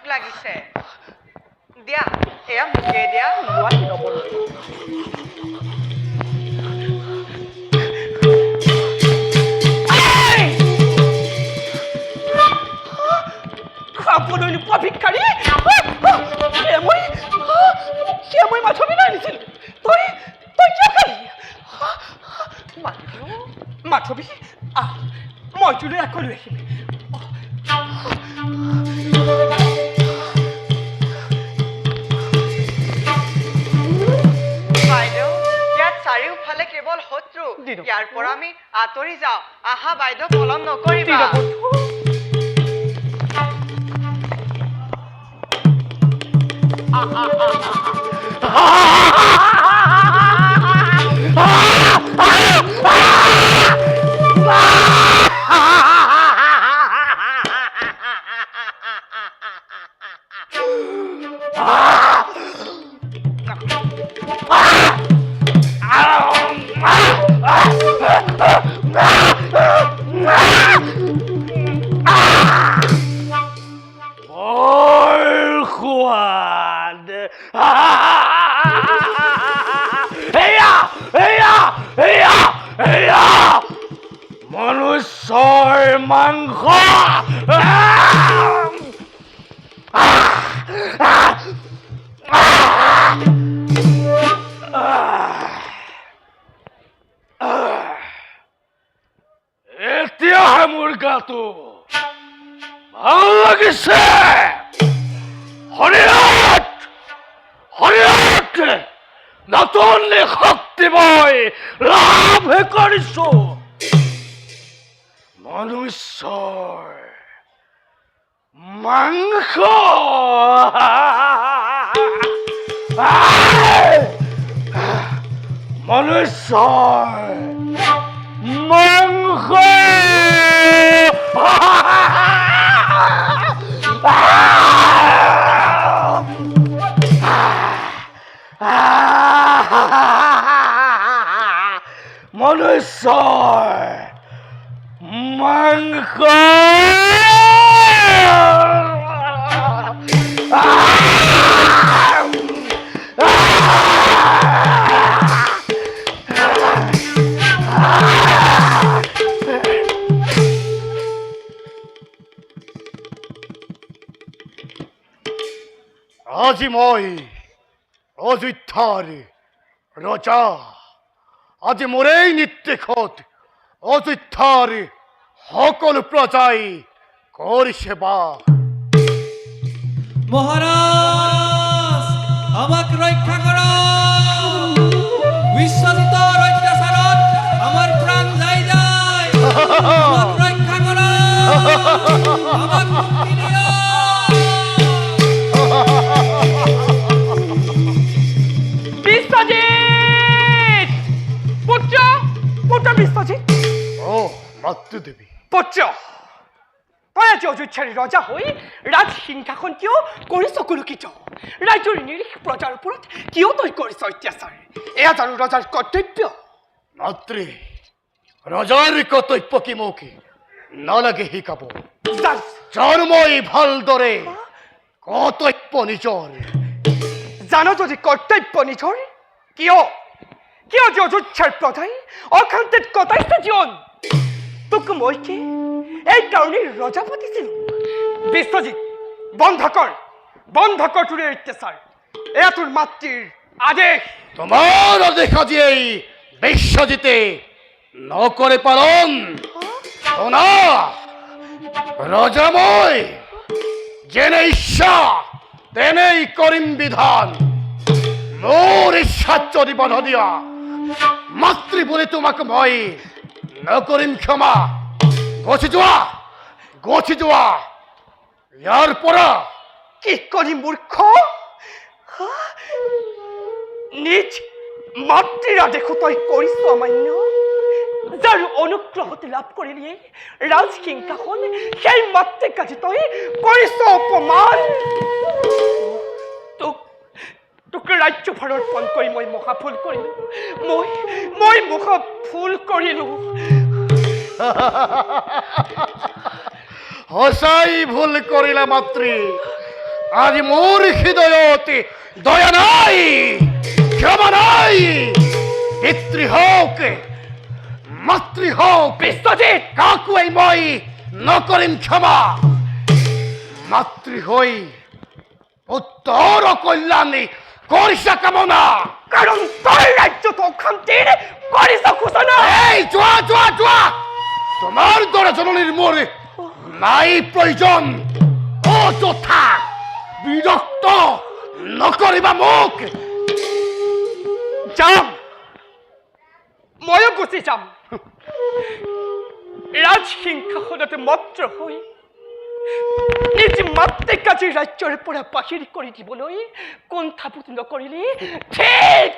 ভোক লাগিছে দিয়া এয়া মোকে দিয়া নোৱাৰি নবল খাবলৈ নোপোৱা ভিক্ষাৰী সেয়া মই মাধৱী নাই আনিছিল তই তই কিয় খালি মাধৱী আহ মই তোলৈ আকৌ লৈ আহিম বাইদেউ ইয়াত চাৰিওফালে কেৱল শত্ৰু ইয়াৰ পৰা আমি আঁতৰি যাওঁ আহা বাইদেউ পলম নকৰিবা বৰ সোৱাদ এয়া এয়া এয়া এয়া মনুষ্যৰ মাংস এতিয়াহে মোৰ গাটো ভাল লাগিছে শৰীৰত শৰীৰত নতুন শক্তি মই লাভ কৰিছো মনুষ্যৰ মাংস মনুষ্যৰ মাংস মনুষ্যৰ মাংস আজি মই অযোধ্যাৰ ৰজা আজি মোৰ এই নিৰ্দেশত অযোধ্যাৰ সকলো প্ৰজাই কৰিছে বা মহারাজ আমাক রক্ষা করো বিশ্বজিতের অত্যাচারত আমার প্রাণ যাই যায় আমাক রক্ষা করো আমাক মুক্তি দিও বিশ্বজিৎ পুত্র পুত্র বিশ্বজিৎ ও মাতৃদেৱী পুত্র তই আজি অযোধ্যাৰ ৰজা হৈ ৰাজ সিংহাসন কিয় কৰিছ কলুকিত ৰাজ্যৰ নিৰীহ প্ৰজাৰ ওপৰত কিয় তই কৰিছ অত্যাচাৰ এয়া জানো ৰজাৰ কৰ্তব্য মাতৃ ৰজাৰ কৰ্তব্য কি মোক নালাগে শিকাব যাৰ মই ভালদৰে কৰ্তব্য নিজৰ জানো যদি কৰ্তব্য নিজৰ কিয় কিয় যে অযোধ্যাৰ প্ৰজাই অশান্তিত কটাইছে জীৱন তোক মই কি এই কাৰণেই ৰজা পাতিছিল বিশ্বজিৎ বন্ধ কৰ তোৰ অত্যাচাৰ এয়া তোৰ মাতৃৰ আদেশ তোমাৰ আদেশ আজি এই বিশ্বজিতে নকৰে পালন শুনা ৰজা মই যেনে ইচ্ছা তেনেই কৰিম বিধান মোৰ ইচ্ছাত যদি বাধা দিয়া মাতৃ বুলি তোমাক মই নকৰিম ক্ষমা গছি যোৱা ইয়াৰ পৰা কি কৰি মূৰ্খ নিজ মাতৃৰ আদেশো তই কৰিছ অমান্য যাৰ অনুগ্ৰহতে লাভ কৰিলিয়ে ৰাজ সিংহাসন সেই মাতৃক আজি তই কৰিছ অপমান তোক ৰাজ্যভাৰৰ পণ কৰি মই মহাভুল কৰিলো মই মহাভুল কৰিলো সঁচাই ভুল কৰিলা মাতৃ আজি মোৰ হৃদয়ত দয়া নাই, ক্ষমা নাই। পিতৃ হওক মাতৃ হওক বিশ্বজিৎ! কাকোৱেই মই নকৰিম ক্ষমা। মাতৃ হৈ পুত্ৰৰ কল্যাণী কৰিছা কামনা। কাৰণ তই ৰাজ্যত অশান্তিৰ কৰিছ ঘোষণা। এই যোৱা যোৱা যোৱা, তোমাৰ দৰে জননীৰ মোৰ নাই প্ৰয়োজন। অযথা বিৰক্ত নকৰিবা মোক। যাম, ময়ো গুচি যাম। ৰাজসিংহাসনতে মত্ত হৈ নিজ মাতৃকাজী ৰাজ্যৰ পৰা বাহিৰ কৰি দিবলৈ কুণ্ঠাবোধ নকৰিলি। ঠিক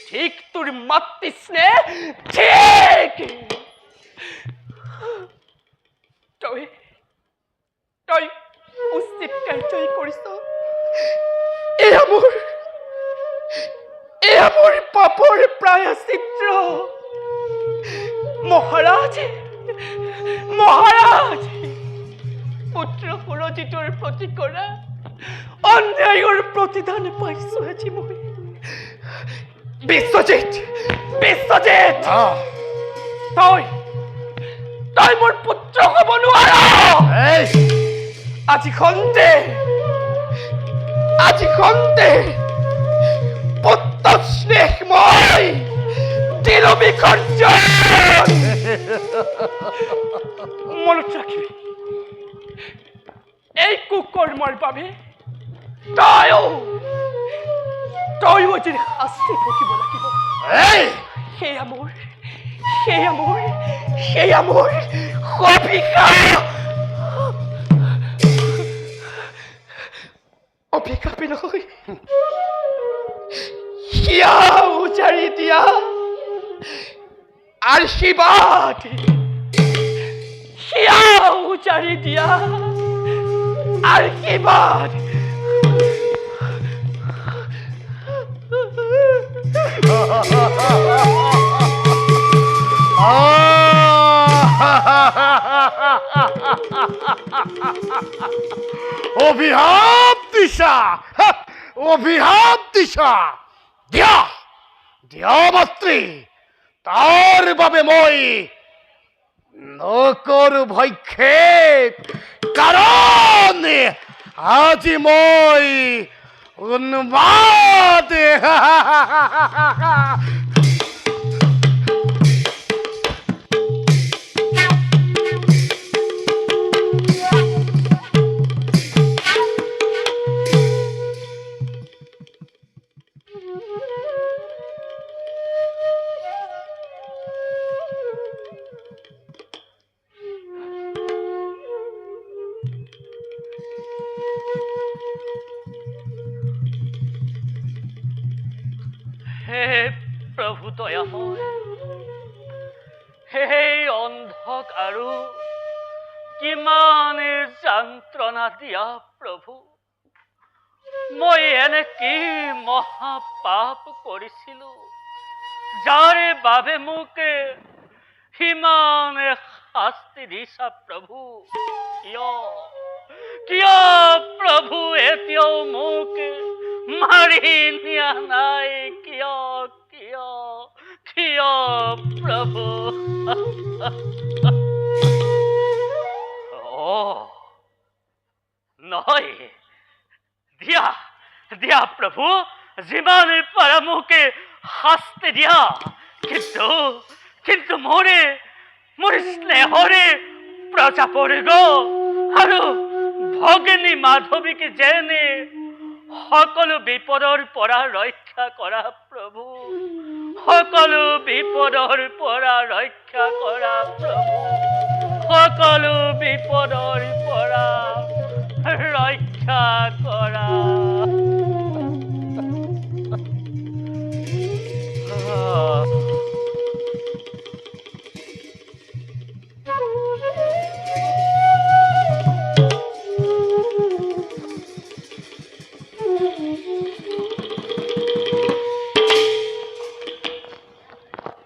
ঠিক তোৰ মাতৃ স্নেহ ঠিক। তই তই উচিত কাৰ্যই কৰিছ। এয়া মোৰ পাপৰ প্ৰায়শ্চিত্ত। মহাৰাজ পুত্ৰ সুৰজিতৰ প্ৰতি কৰা অন্যায়ৰ প্ৰতিদান পাইছো আজি মই। বিশ্বজিৎ তই মোৰ পুত্ৰ হ'ব নোৱাৰ। আজি খন্তে পুত্ৰ স্নেহ মই দিলো বিসৰ্জন। মনত ৰাখিবি, এই কুকৰ্মৰ বাবে তইও এদিন শাস্তি ভুগিব লাগিব। সেয়া মোৰ অভিশাপে নহয়, সিয়া উজাৰি দিয়া আশীৰ্বাদ। সিয়া উজাৰি দিয়া আশীৰ্বাদ। অভিশাপ দিছা। দিয়া মাতৃ, তাৰ বাবে মই নকৰো ভক্ষেপ। কাৰণ আজি মই উন্মাদ। হে প্ৰভু দয়াময়, হে অন্ধক আৰু কিমান যন্ত্ৰণা দিয়া প্ৰভু। মই এনে কি মহাপাপ কৰিছিলো যাৰ বাবে মোক সিমান শাস্তি দিছা প্ৰভু। কিয় প্ৰভু এতিয়াও মোক মাৰি নিয়া নাই? কিয় প্ৰভু? নহয়, দিয়া প্ৰভু, যিমান পাৰা মোক শাস্তি দিয়া। কিন্তু মোৰ স্নেহৰে প্ৰজাবৰ্গ আৰু ভগিনী মাধৱীক যেনে সকলো বিপদৰ পৰা ৰক্ষা কৰা প্ৰভু। সকলো বিপদৰ পৰা ৰক্ষা কৰা প্ৰভু। সকলো বিপদৰ পৰা ৰক্ষা কৰা।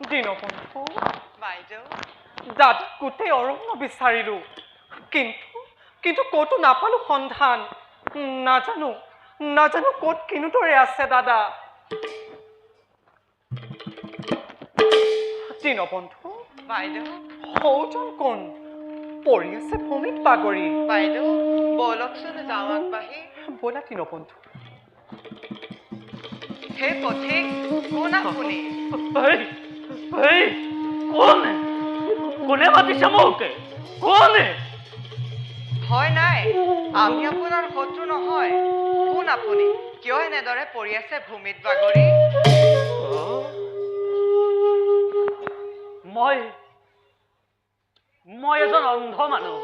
দীনবন্ধু, বাইদেউ, দাদা গোটেই অৰণ্য বিচাৰিলো, কিন্তু ক'তো নাপালো সন্ধান। নাজানো নাজানো ক'ত কিনোতৰে আছে দাদা। দীনবন্ধু, বাইদেউ সৌজন কোন? পৰি আছে ভূমিত বাগৰি। বাইদেউ বলকচোন যাওঁ আগবাঢ়ি। ব'লা দীনবন্ধু। হে পথিক, কোন আপুনি? কোনে কোনে মাতিছে মোক? কোনে? ভয় নাই, আমি আপোনাৰ শত্ৰু নহয়। কোন আপুনি? কিয় এনেদৰে পৰি আছে ভূমিত বাগৰি? মই এজন অন্ধ মানুহ,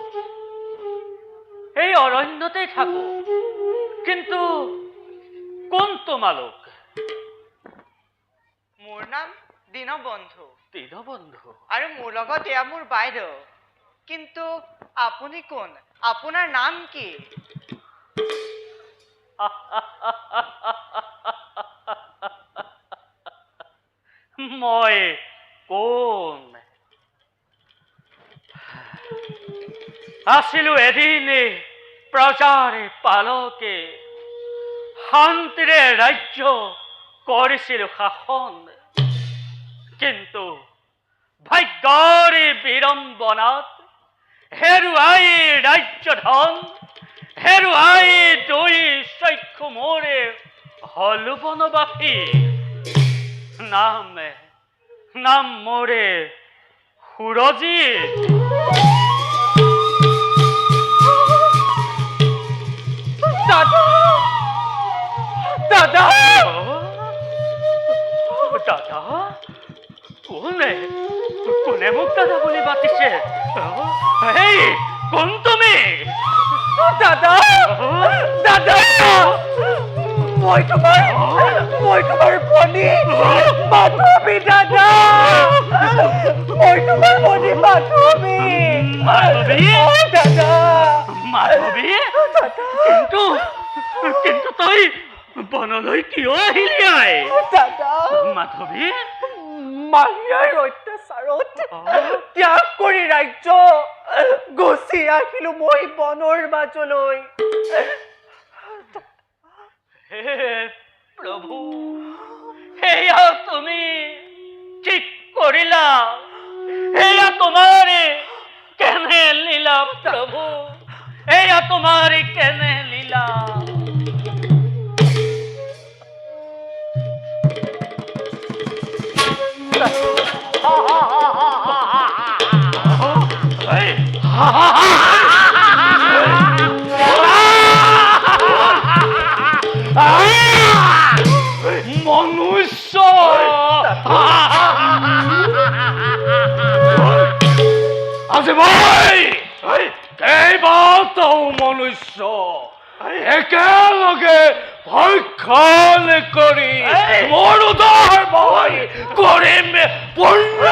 এই অৰণ্যতেই থাকো। কিন্তু কোন তোমালোক? মোৰ নাম দীনবন্ধু দীনবন্ধু? আৰু মোৰ লগত এয়া মোৰ বাইদেউ। কিন্তু আপুনি কোন? আপোনাৰ নাম কি? মই কোন? আছিলো এদিনে প্ৰজাৰে পালকে, শান্তিৰে ৰাজ্য কৰিছিলো শাসন। কিন্তু ভাগ্যৰে বিড়ম্বনাত হেৰুৱাই ৰাজ্য ধন, হেৰুৱাই দুই চক্ষু মোৰে হলো বনবাসী। নাম মোৰে সুৰজিত। দাদা দাদা দাদা? কোনে কোনে মোক দাদা বুলি মাতিছে? এই কোন তুমি? দাদা দাদা, মই তোমাৰ ভনী মাধৱী। দাদা, মই তোমাৰ ভনী মাধৱী। মাধৱী? দাদা মাধৱী? কিন্তু তই বনলৈ কিয় আহিলি আই? দাদা, মাধৱী? মাহিয়াৰ অত্যাচাৰত ত্যাগ কৰি ৰাজ্য গুচি আহিলো মই বনৰ মাজলৈ। হে প্ৰভু, সেয়া তুমি ঠিক কৰিলা। এয়া তোমাৰ কেনে লীলা প্ৰভু, এয়া তোমাৰ কেনে লীলা। মনুষ্য আজি মই কেইবাটাও মনুষ্য একেলগে ভক্ষণ কৰি মোৰ উদৰ মই কৰিম পুণ্য।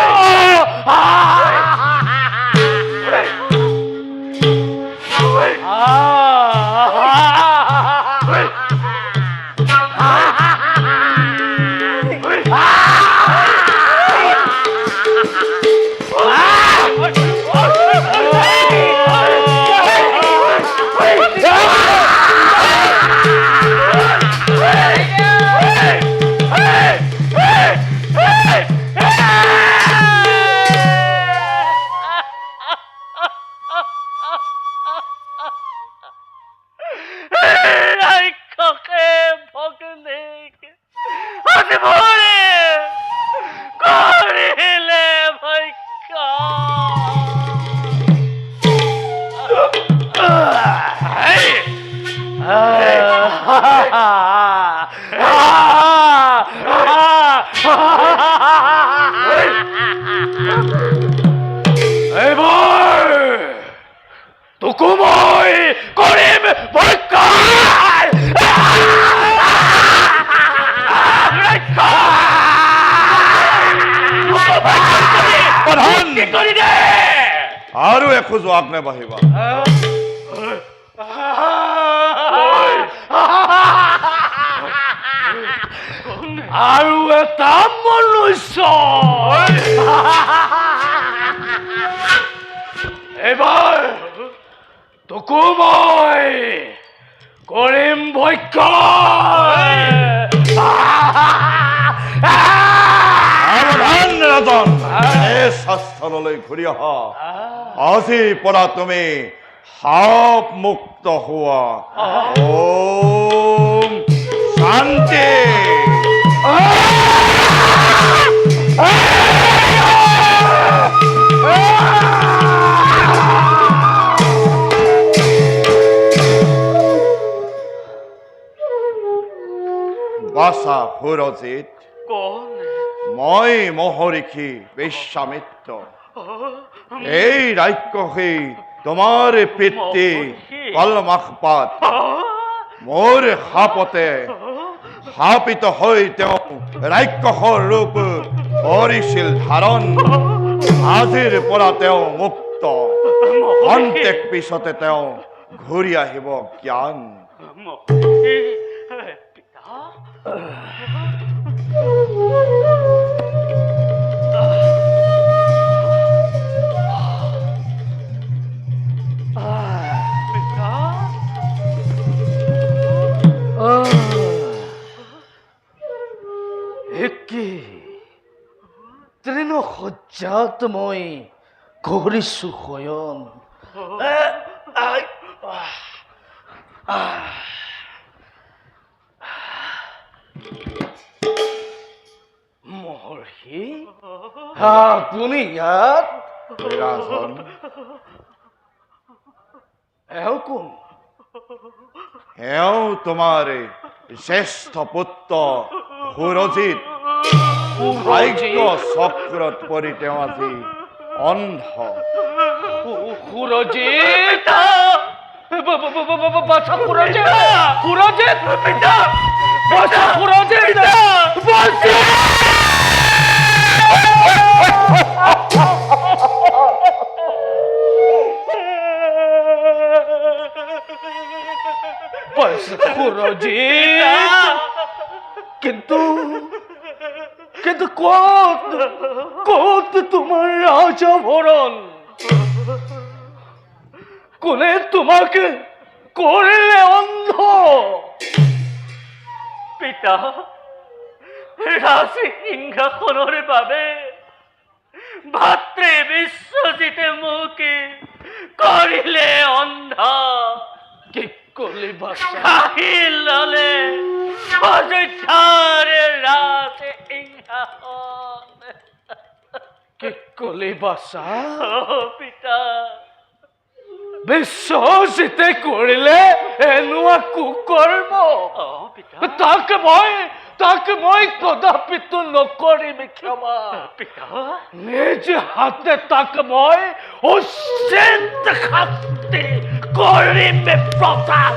এবার তোকো মই কৰিম ভক্ষণ। প্ৰধান, আৰু এখোজ আজ্ঞা বাঢ়িবা। আৰু এটা মনুষ্য এবাৰ তোকো মই কৰিম ভক্ষ সাৱধান ৰাজন, এই শাস্ত্ৰলৈ ঘূৰি অহা। আজিৰ পৰা তুমি সাপ মুক্ত হোৱা। ওম শান্তি। বাছা সুৰজিত, কোন মই মহৰ্ষি বিশ্বামিত্ৰ। এই ৰাক্ষসী তোমাৰ পিতৃ কলমাসপাত মোৰ সাপতে শাপিত হৈ তেওঁ ৰাক্ষসৰ ৰূপ কৰিছিল ধাৰণ। আজিৰ পৰা তেওঁ মুক্ত। খন্তেক পিছতে তেওঁ ঘূৰি আহিব জ্ঞান। একে তৃণসজ্জাত মই কৰিছো শয়ন। মহৰ্ষি, আপুনি ইয়াত? ৰাজন, এওঁ কোন? এওঁ তোমাৰ জ্যেষ্ঠ পুত্ৰ সুৰজিত। ভাগ্য চক্ৰত পৰি তেওঁ আজি অন্ধ। সুৰজিত, বাছা সুৰজিত, সুৰজিত, বাছা সুৰজিত, সুরজিত, কিন্তু কিন্তু কত কত তোমার রাজভরণ? কোনে তোমাকে করলে অন্ধ? পিতা, ৰাজী সিংহাসনৰ বাবে ভাতৃ বিশ্বজিতে মোকে কৰিলে অন্ধ। কি করলি বাছা? কাহি ললে অযোধ্যাৰ ৰাজ সিংহাসন। কি করলি বাছা? পিতা, বিশ্বজিতে করিলে এনেকুৱা কুকৰ্ম। পিতা, তাকে মই কদাপিতো নকৰিম ক্ষমা। পিতা, নিজ হাতে তাকে মই উচিত শাস্তি কৰিম প্ৰতাপ।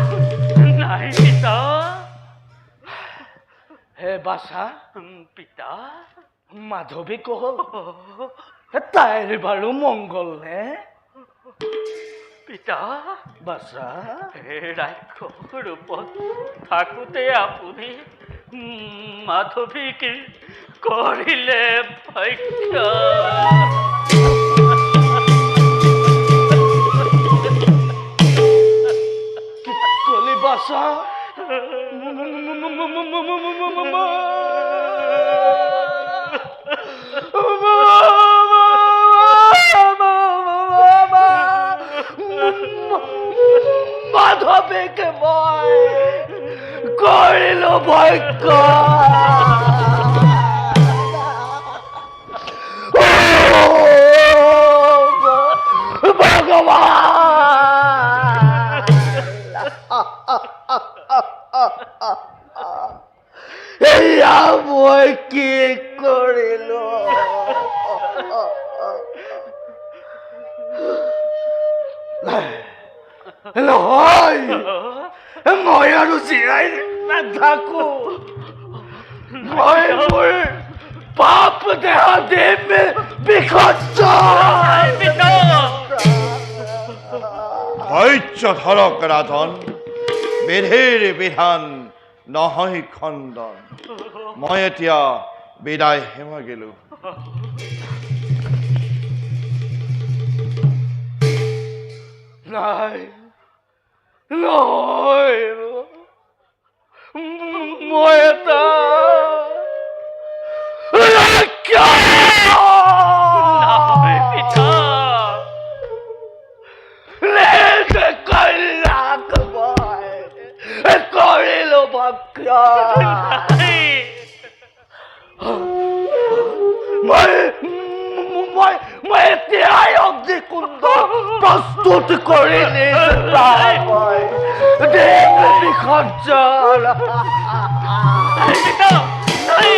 নাই পিতা। হে বাছা, পিতা, মাধৱী কহল তাইৰ বাৰু মংগল নে? পিতা, বাছা, ৰাক্ষস ৰূপত থাকোঁতে আপুনি মাধৱীক কৰিলে ভক্ষ। কি কলি বাছা? মাধৱীকে মই কৰিলো ভক্ষ। এয়া মই কি কৰিলো? নহয়, মই আৰু জিৰাই নাথাকো। মই মোৰ পাপ দেহা দিম বিসৰ্জন। ধৈৰ্য ধৰক ৰাজন, বিধিৰ বিধান নহয় খণ্ডন। মই এতিয়া বিদায় হেমাগিলো। নাই, নহয়, মই এটা নহয় পিতা কৰিলো ভক্ত নাই। মই এতিয়াই অগ্নিকুণ্ড প্ৰস্তুত কৰি বিসৰ্জন পিতা নাই।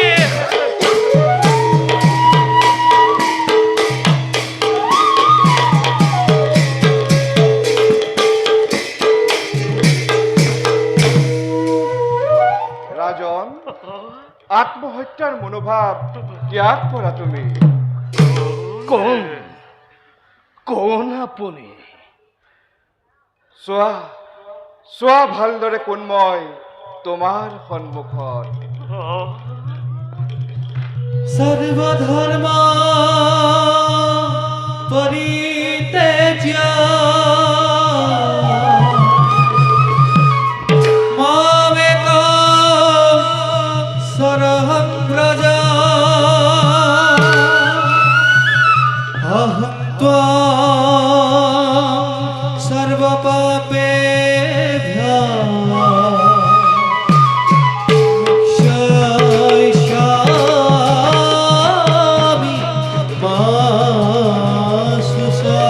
রাজন, আত্মহত্যার মনোভাব ত্যাগ করা তুমি। কোন আপুনি? চোৱা চোৱা ভালদৰে কোনময় তোমাৰ সন্মুখত। সর্বধর্ম পরিত্যাজ্য মামেকম শরণং ব্রজ অহং ত্বং সর্বপাপেভ্যো মোক্ষয়িষ্যামি মা শুচা।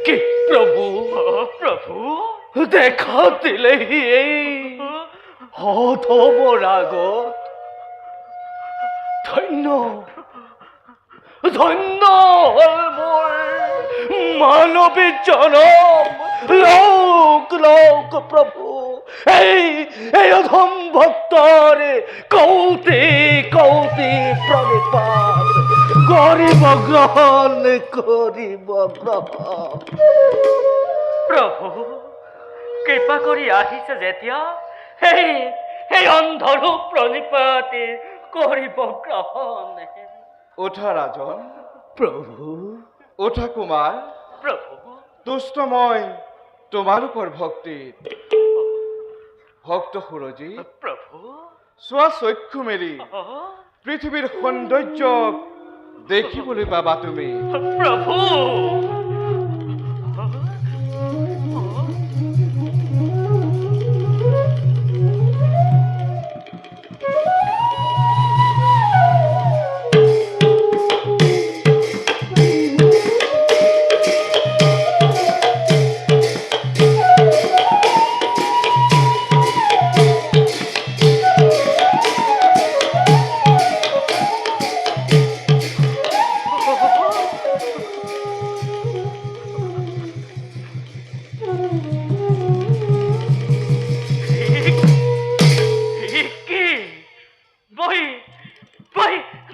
কি প্রভু দেখা দিলেহি এই হতবরাগত ধন্য ধন্য হল মোৰ মানৱী জনম। লোক লোক প্ৰভু এই অধম ভক্তৰে কৌতি কৌতি প্ৰণিপাত কৰিব গ্ৰহণ কৰিব গ্ৰহণ। প্ৰভু কৃপা কৰি আহিছে যেতিয়া সেই অন্ধৰো প্ৰণিপাতি কৰিব গ্ৰহণ। ওঠা রাজন, প্ৰভু ওঠা কুমার। প্ৰভু তুষ্ট মই তোমালোকৰ ভক্তিত। ভক্ত সুৰজি, প্ৰভু চোৱা চক্ষু মেলি পৃথিৱীৰ সৌন্দৰ্য দেখিবলৈ পাবা তুমি। প্ৰভু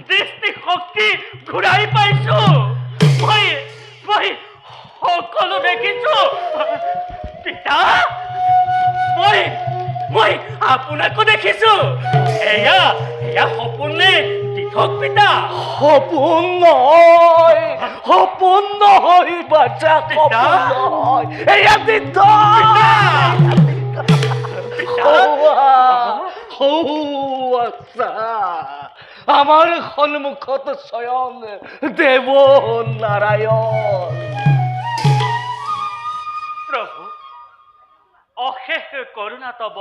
দৃষ্টি শক্তি ঘূৰাই পাইছো। মই সকলো দেখিছো। পিতা মই আপোনাকো দেখিছো। এয়া সপোন নে দিঠক পিতা? সপোন নহয় বাচ্চা, সপোন নহয়। এয়া দিদ্ধ আচ্ছা, আমাৰ সন্মুখত স্বয়ং দেৱ নাৰায়ণ। প্ৰভু অশেষ করুণা তব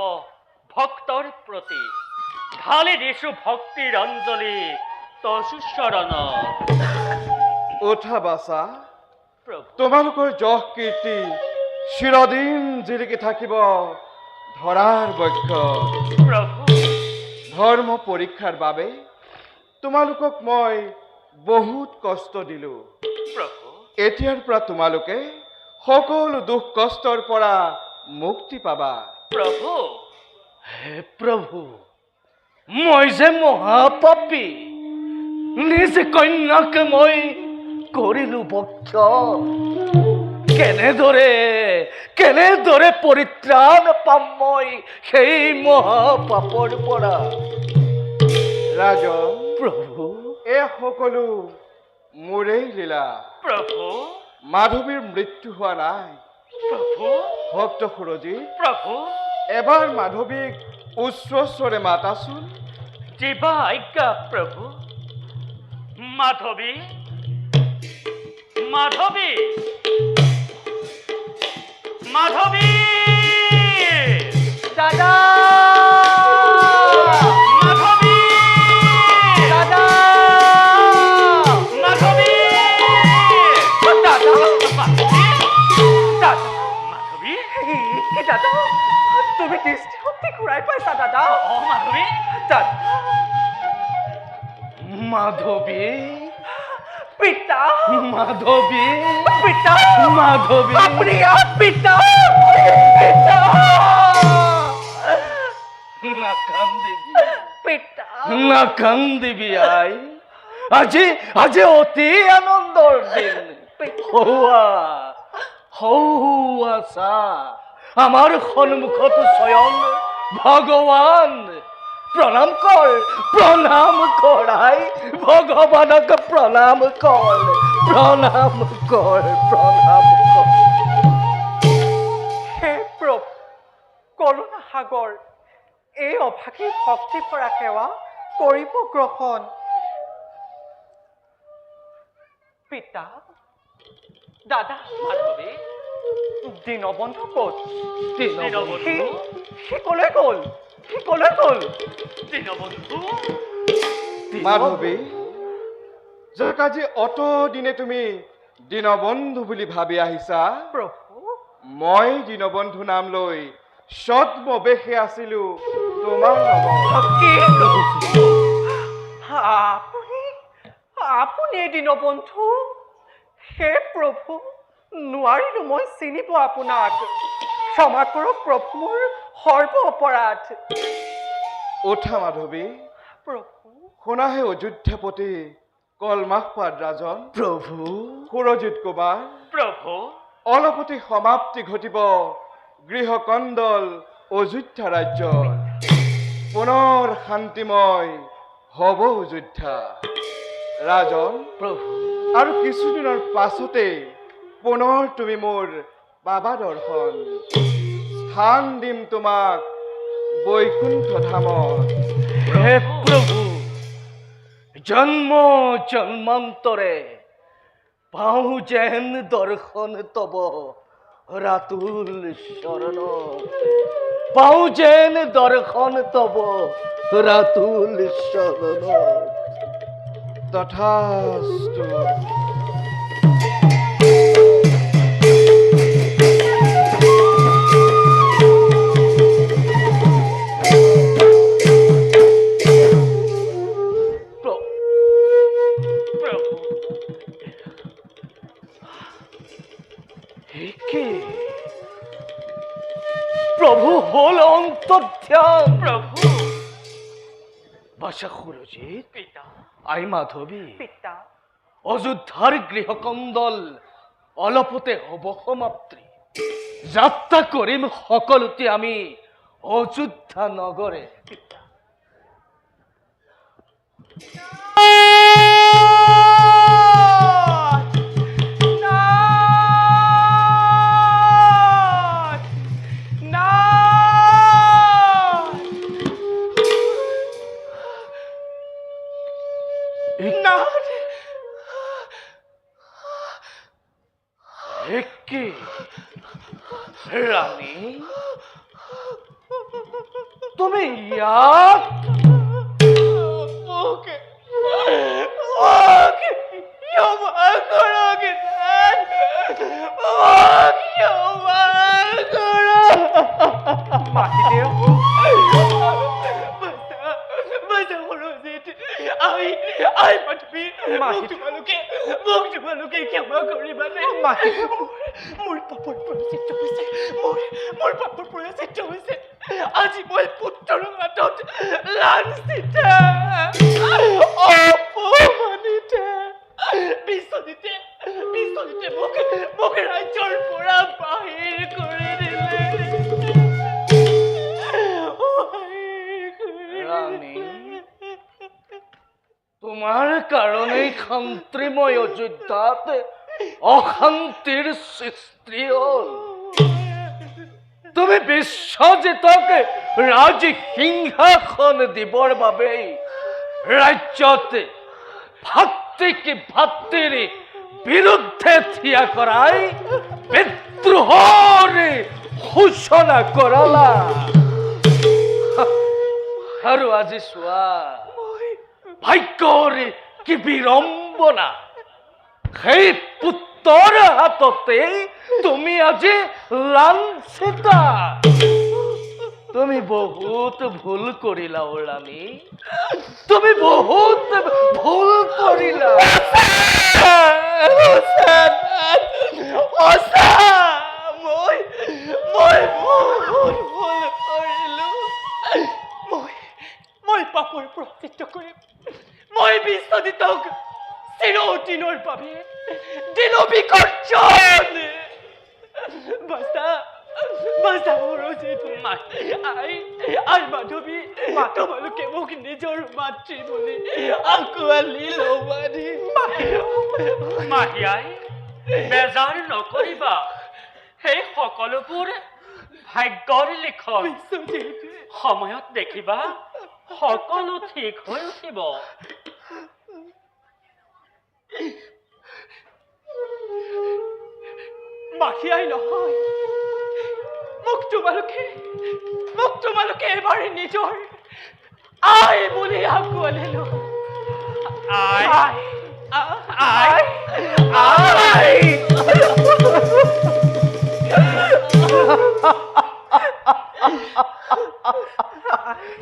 ভক্তৰ প্ৰতি ঢালি দিছো ভক্তিৰ অঞ্জলি তসু শৰণ। ওঠা বাচা, প্ৰভু তোমালোকৰ যশ কীৰ্তি চিৰদিন জিলিকি থাকিব ধৰাৰ বক্ষ। প্ৰভু ধৰ্ম পৰীক্ষাৰ বাবে তোমালোকক মই বহুত কষ্ট দিলো। প্ৰভু এতিয়াৰ পৰা তোমালোকে সকলো দুখ কষ্টৰ পৰা মুক্তি পাবা। প্ৰভু হে প্ৰভু, মই যে মহাপাপী, নিজ কন্যাকে মই কৰিলো ভক্ষ। কেনেদৰে পৰিত্ৰাণ পাম মই সেই মহাপাপৰ পৰা? ৰাজন, প্ৰভু এই সকলো মোৰেই লীলা। প্ৰভু মাধৱীৰ মৃত্যু হোৱা নাই, প্ৰভু ভক্ত সুৰজিৎ, প্ৰভু এবাৰ মাধৱীক উচ্চস্বৰে মাতাচোন। যিবা আজ্ঞা প্ৰভু। মাধৱী মাধৱী মাধৱী দাদা মাধৱী দাদা মাধৱী দাদা মাধৱী দাদা মাধৱী কি দাদা তুমি দৃষ্টিশক্তি ঘূৰাই পাইছা দাদা? অ মাধৱী দাদা মাধৱী পিতা মাধৱী পিতা মাধৱী আপুনি ইয়াত পিতা পিতা নাকান্দিবি পিতা নাকান্দিবি আই। আজি আজি অতি আনন্দৰ দিন। হৌৱা চা আমাৰ সন্মুখত স্বয়ং ভগৱান। প্ৰণাম কৰাই ভগৱানক প্ৰণাম কৰ। হে প্ৰভু কৰুণা সাগৰ, এই অভাগী ভক্তি কৰা সেৱা কৰিব গ্ৰহণ। পিতা দাদা মাধৱী দীনবন্ধু ক'ত? দীনবন্ধু সি ক'লৈ গ'ল? সি ক'লৈ গ'ল? দীনবন্ধু মাধৱী, যাক আজি অত দিনে তুমি দীনবন্ধু বুলি ভাবি আহিছা, প্ৰভু মই দীনবন্ধু নাম লৈ সৎমবেশে আছিলো তোমাৰ লগত। আপুনি দীনবন্ধু? হে প্ৰভু, নোৱাৰিলো মই চিনিব আপোনাক। ক্ষমা কৰক প্ৰভু, মোৰ সৰ্ব অপৰাধ। উঠা মাধৱী। প্ৰভু শুনাহে অযোধ্যাপতি কলমাহপাদ ৰাজন প্ৰভু সুৰজিৎ কুমাৰ। প্ৰভু অলপতে সমাপ্তি ঘটিব গৃহকন্দল অযোধ্যা ৰাজ্য। পুনৰ শান্তিময় হ'ব অযোধ্যা ৰাজন। প্ৰভু আৰু কিছুদিনৰ পাছতে পুনৰ তুমি মোৰ বাবা দৰ্শন। স্থান দিম তোমাক বৈকুণ্ঠ ধামত। হে প্ৰভু, জন্ম জন্মান্তৰে পাওঁ যেন দৰ্শন তব ৰাতুল চৰণ। পাওঁ যেন দৰ্শন তব ৰাতুল চৰণ। তথাস্তু। প্রভু হল অন্তর্ধ্যান। প্ৰভু বাসা সুরজিৎ, পিতা আই মাধবী, পিতা অযোধ্যার গৃহকন্দল অলপতে হব সমাপ্তি। যাত্রা করিম সকলতে আমি অযোধ্যা নগরে। একে রানী, তুমি ইয়াত? তোমালোকে ক্ষমা কৰিবানে? মোৰ পাপৰ পৰিচিত হৈছে, মোৰ পাপৰ পৰিচিত হৈছে। আজি মই পুত্ৰৰ হাতত লাঞ্ছিত, অপমানিত, বিচলিতে মোক ৰাজ্যৰ পৰা বাহিৰ কৰি দিলে। রানী, তোমার কারণেই শান্তিময় অযোধ্যাতে অশান্তির সৃষ্টি হল। তুমি বিশ্বজিতক ৰাজসিংহাসন দিবৰ বাবে ৰাজ্যত ভাতৃক ভাতৃৰ বিৰুদ্ধে থিয়া কৰাই বিদ্ৰোহৰ সূচনা কৰালা। আৰু আজি চোৱা, ভাগ্যৰ কি বিড়ম্বনা, সেই পুত্ৰৰ হাততে তুমি আজি লাঞ্ছিতা। তুমি বহুত ভুল কৰিলা ৰাণী, তুমি বহুত ভুল কৰিলা। মই পাপৰ প্ৰায়শ্চিত্ত কৰিম। মই বিশ্বজিতক চিৰদিনৰ বাবে দিনবিকৰ্ষণ আই মাধৱী, তোমালোকে মোক নিজৰ মাতৃ বুলি আঁকোৱালি ল'বানি। মাহিয়াই, বেজাৰ নকৰিবা, সেই সকলোবোৰ ভাগ্যৰ লিখন। সময়ত দেখিবা সকলো ঠিক হৈ উঠিব। মাহিয়াই নহয়, মোক তোমালোকে এবাৰ নিজৰ আই বুলি আঁকোৱালি লোৱা। আই আই আই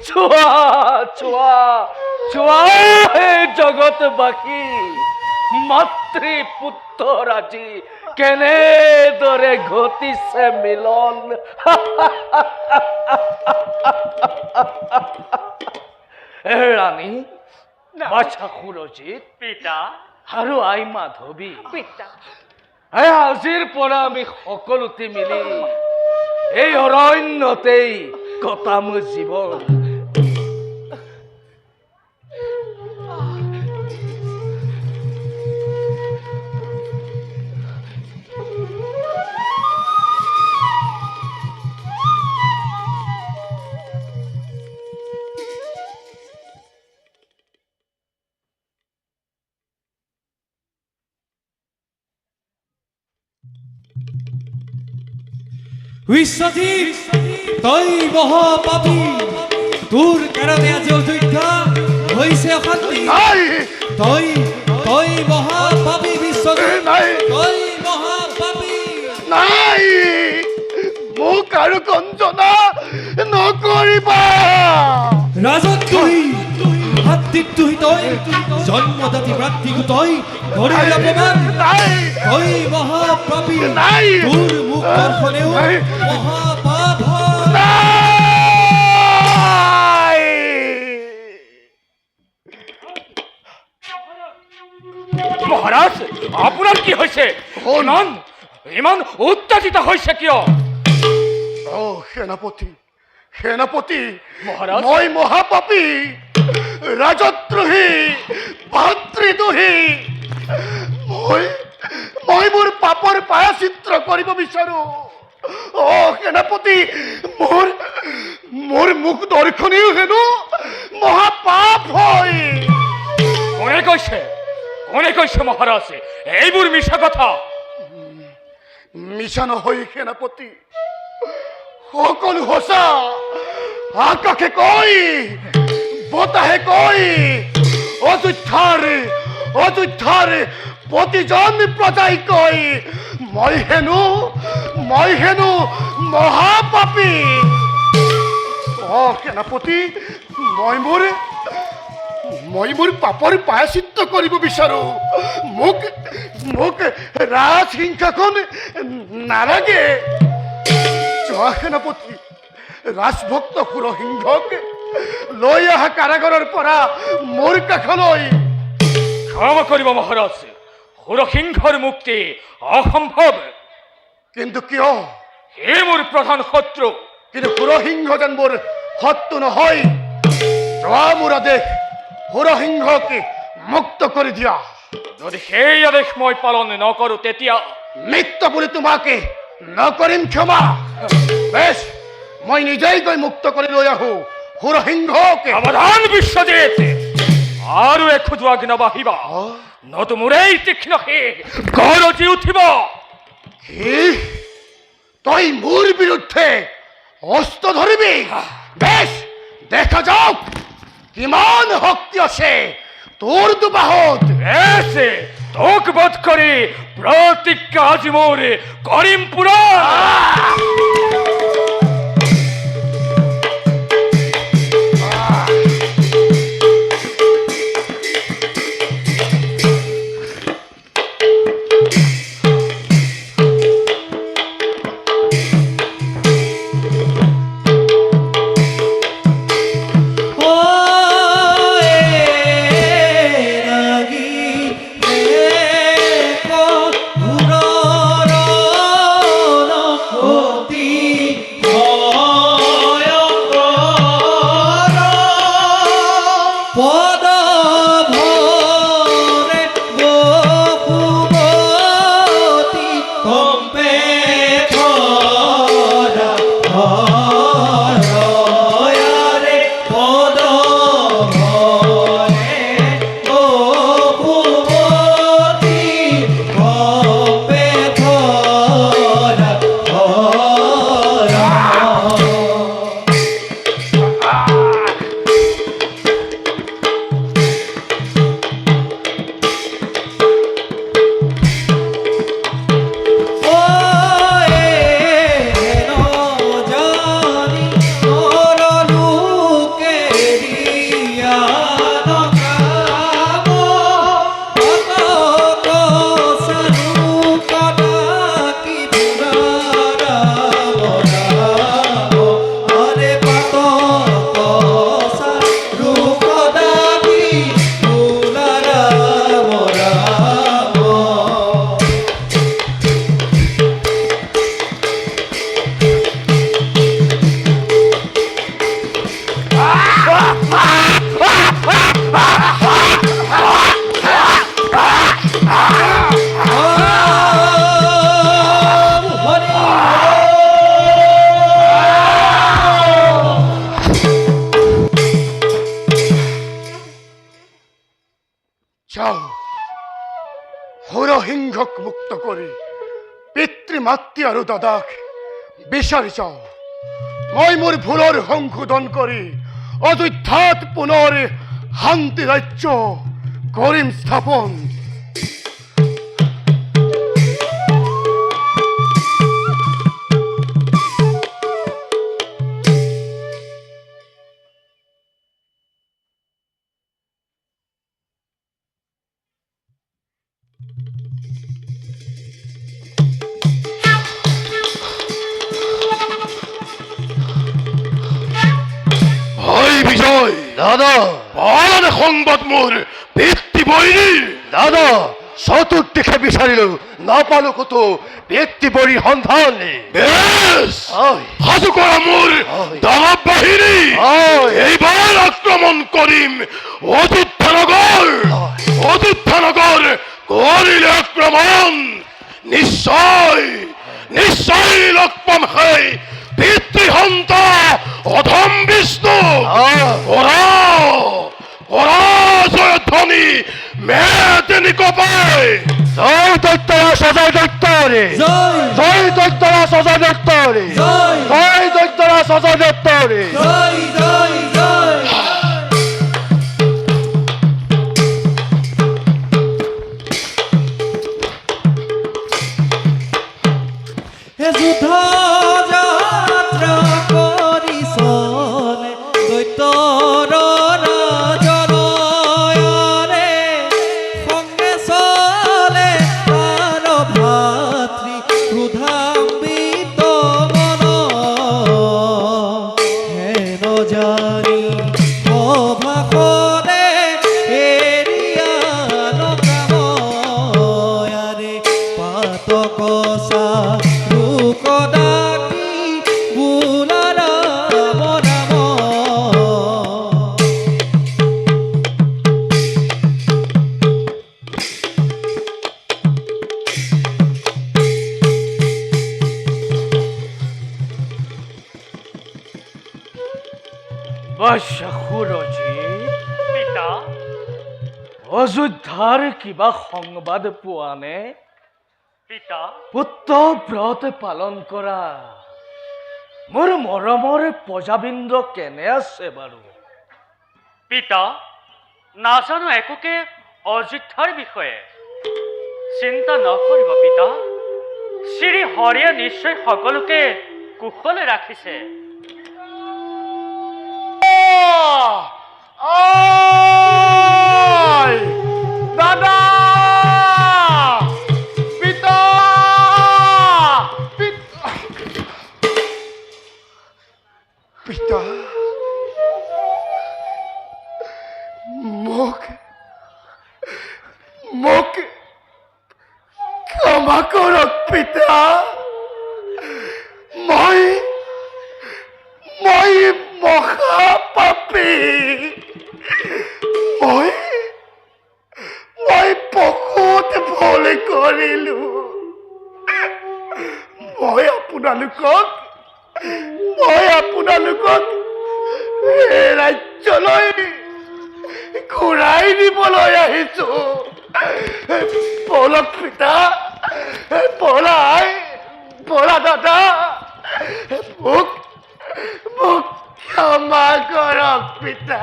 চোৱা চোৱা চোৱা, হে জগতবাসী, মাতৃ পুত্ৰৰ আজি কেনেদৰে ঘটিছে মিলন। ৰাণী, বাছা সুৰজিত, পিতা আৰু আই মাধৱী, পিতা, আজিৰ পৰা আমি সকলোতে মিলি এই অৰণ্যতেই কটাম জীৱন। বিশ্বজিৎ, তই মহাপাপী, তোৰ কাৰণে আজি অযোধ্যা হৈছে অশান্তি। তই তই মহাপাপী বিশ্বজিৎ, তই মহাপাপী। নাই, মোক আৰু কঞ্জনা নকৰিবা। ৰাজদ্ৰোহী, ভাতৃদ্ৰোহী তই, জন্মদাতি ভাতৃক তই ধৰিল অপমান। তই মহাপাপী, তোৰ মুখ দৰ্শনেও মহাপাপ হয়। মহাৰাজ, আপোনাৰ কি হৈছে? ইমান উত্তেজিত হৈছে কিয়? সেনাপতি, সেনাপতি, মহাৰাজ, মই মহাপাপী, ৰাজদ্ৰোহী, ভাতৃদ্ৰোহী। মই মোৰ পাপৰ প্ৰায়শ্চিত্ত কৰিব বিচাৰো। সেনাপতি, মোৰ মুখ দৰ্শনেও হেনো মহাপাপ হয়। কোনে কৈছে মহাৰাজ এইবোৰ মিছা কথা? মিছা নহয় সেনাপতি, সকলো সঁচা। আকাশে কয়, বতাহে কয়, অযোধ্যাৰ প্ৰতিজন প্ৰজাই কয়, মই হেনো মহাপাপী। সেনাপতি, মই মোৰ পাপৰ প্ৰায়শ্চিত্ত কৰিব বিচাৰো। মোক ৰাজসিংহাসন নালাগে। সেনাপতি, ৰাজভক্ত সুৰসিংহক লৈ অহা কাৰাগাৰৰ পৰা মোৰ কাষলৈ। ক্ষমা কৰিব মহাৰাজ, সুৰসিংহৰ মুক্তি অসম্ভৱ। কিন্তু কিয়? হে মোৰ প্ৰধান শত্ৰু। কিন্তু সুৰসিংহ যেন মোৰ শত্ৰু নহয়। যোৱা মোৰ আদেশ, সুৰসিংহকে মুক্ত কৰি দিয়া। যদি সেই আদেশ মই পালন নকৰো তেতিয়া মৃত্যু বুলি তোমাকে নকৰিম ক্ষমা। বেশ, মই নিজেই গৈ মুক্ত কৰি লৈ আহো সুৰসিংহকে। সাৱধান বিশ্বজিৎ, আৰু এখোজো আগ নাবাঢ়িবা, নতু মোৰেই তীক্ষ্ণ শিখ গৰজি উঠিব। কি তই মোৰ বিৰুদ্ধে অস্ত্ৰ ধৰিবি? বেশ, দেখা যাওক কিমান শক্তি আছে তোৰ দুবাহত। এসে তোক বধ করে প্রতিজ্ঞা আজি মোর করিম পুরা। যাও, সুৰসিংহক মুক্ত কৰি পিতৃ মাতৃ আৰু দাদাক বিচাৰি যাওঁ। মই মোৰ ভুলৰ সংশোধন কৰি অযোধ্যাত পুনৰ শান্তি ৰাজ্য কৰিম স্থাপন। বিজয় দাদা, পালনে সংবাদ মোৰ পিতৃ বৈৰীৰ। দাদা, চতুৰ্দিশে বিচাৰিলো, নাপালো কতো পিতৃ বৈৰীৰ সন্ধান। বেশ, সাজু কৰা মোৰ দানৱ বাহিনী। এইবাৰ আক্ৰমণ কৰিম অযোধ্যা নগৰ। অযোধ্যা নগৰ কৰিলে আক্ৰমণ নিশ্চয় নিশ্চয় লগ পাম সেই পিতৃসন্তা অধম বিষ্ণু। জয়ধ্বনি মেদিনী কপাই। জয় দৈত্যৰা সজয় দৈত্যৰে, জয় দৈত্যৰা সজয় দৈত্যৰে, জয় দৈত্যৰা সজয় দৈত্যৰে। যুদ্ধ যাত্ৰা কৰি চলে দৈত্যৰ ৰাজনয়নে, সংগে চলে তাৰ ভাতৃ ক্ৰোধান্বিত মন। হেন জানি সভাসনে এৰিয়া নকাময়াৰে পাতকচা লোকদা আচ্ছা সুৰজিত, পিতা অযোধ্যাৰ কিবা সংবাদ পোৱানে? পিতা পুত্ৰ ব্ৰত পালন কৰা মোৰ মৰমৰ প্ৰজাবৃন্দ কেনে আছে বাৰু? পিতা নাজানো একোকে অযোধ্যাৰ বিষয়ে। চিন্তা নকৰিব পিতা, শ্ৰী হৰিয়ে নিশ্চয় সকলোকে কুশলে ৰাখিছে। দাদা পিতা পিতা মোক মোক ক্ষমা কৰক পিতা। মই মহাপাপী। মই বহুত ভুল কৰিলো। মই আপোনালোকক এই ৰাজ্যলৈ ঘূৰাই নিবলৈ আহিছো। বলক পিতা, বলা দাদা, মোক ক্ষমা কৰক পিতা।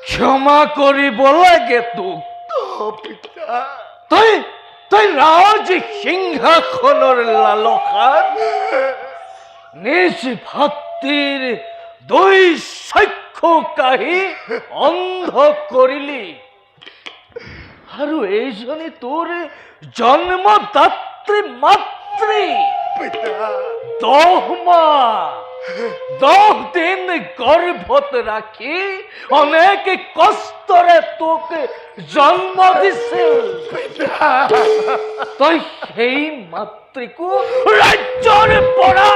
ক্ষমা কৰিব লাগে তোক। পিতা তই ৰাজ সিংহাসনৰ লালসাত নিজ ভাতৃৰ দুই চক্ষু কাঢ়ি অন্ধ কৰিলি, আৰু এইজনী তোৰ জন্মদাত্ৰী মাতৃ। পিতা 10 মাহ 10 দিন গৰ্ভত ৰাখি অনেক কষ্টৰে তোক জন্ম দিছিল। তই সেই মাতৃকো ৰাজ্যৰ পৰা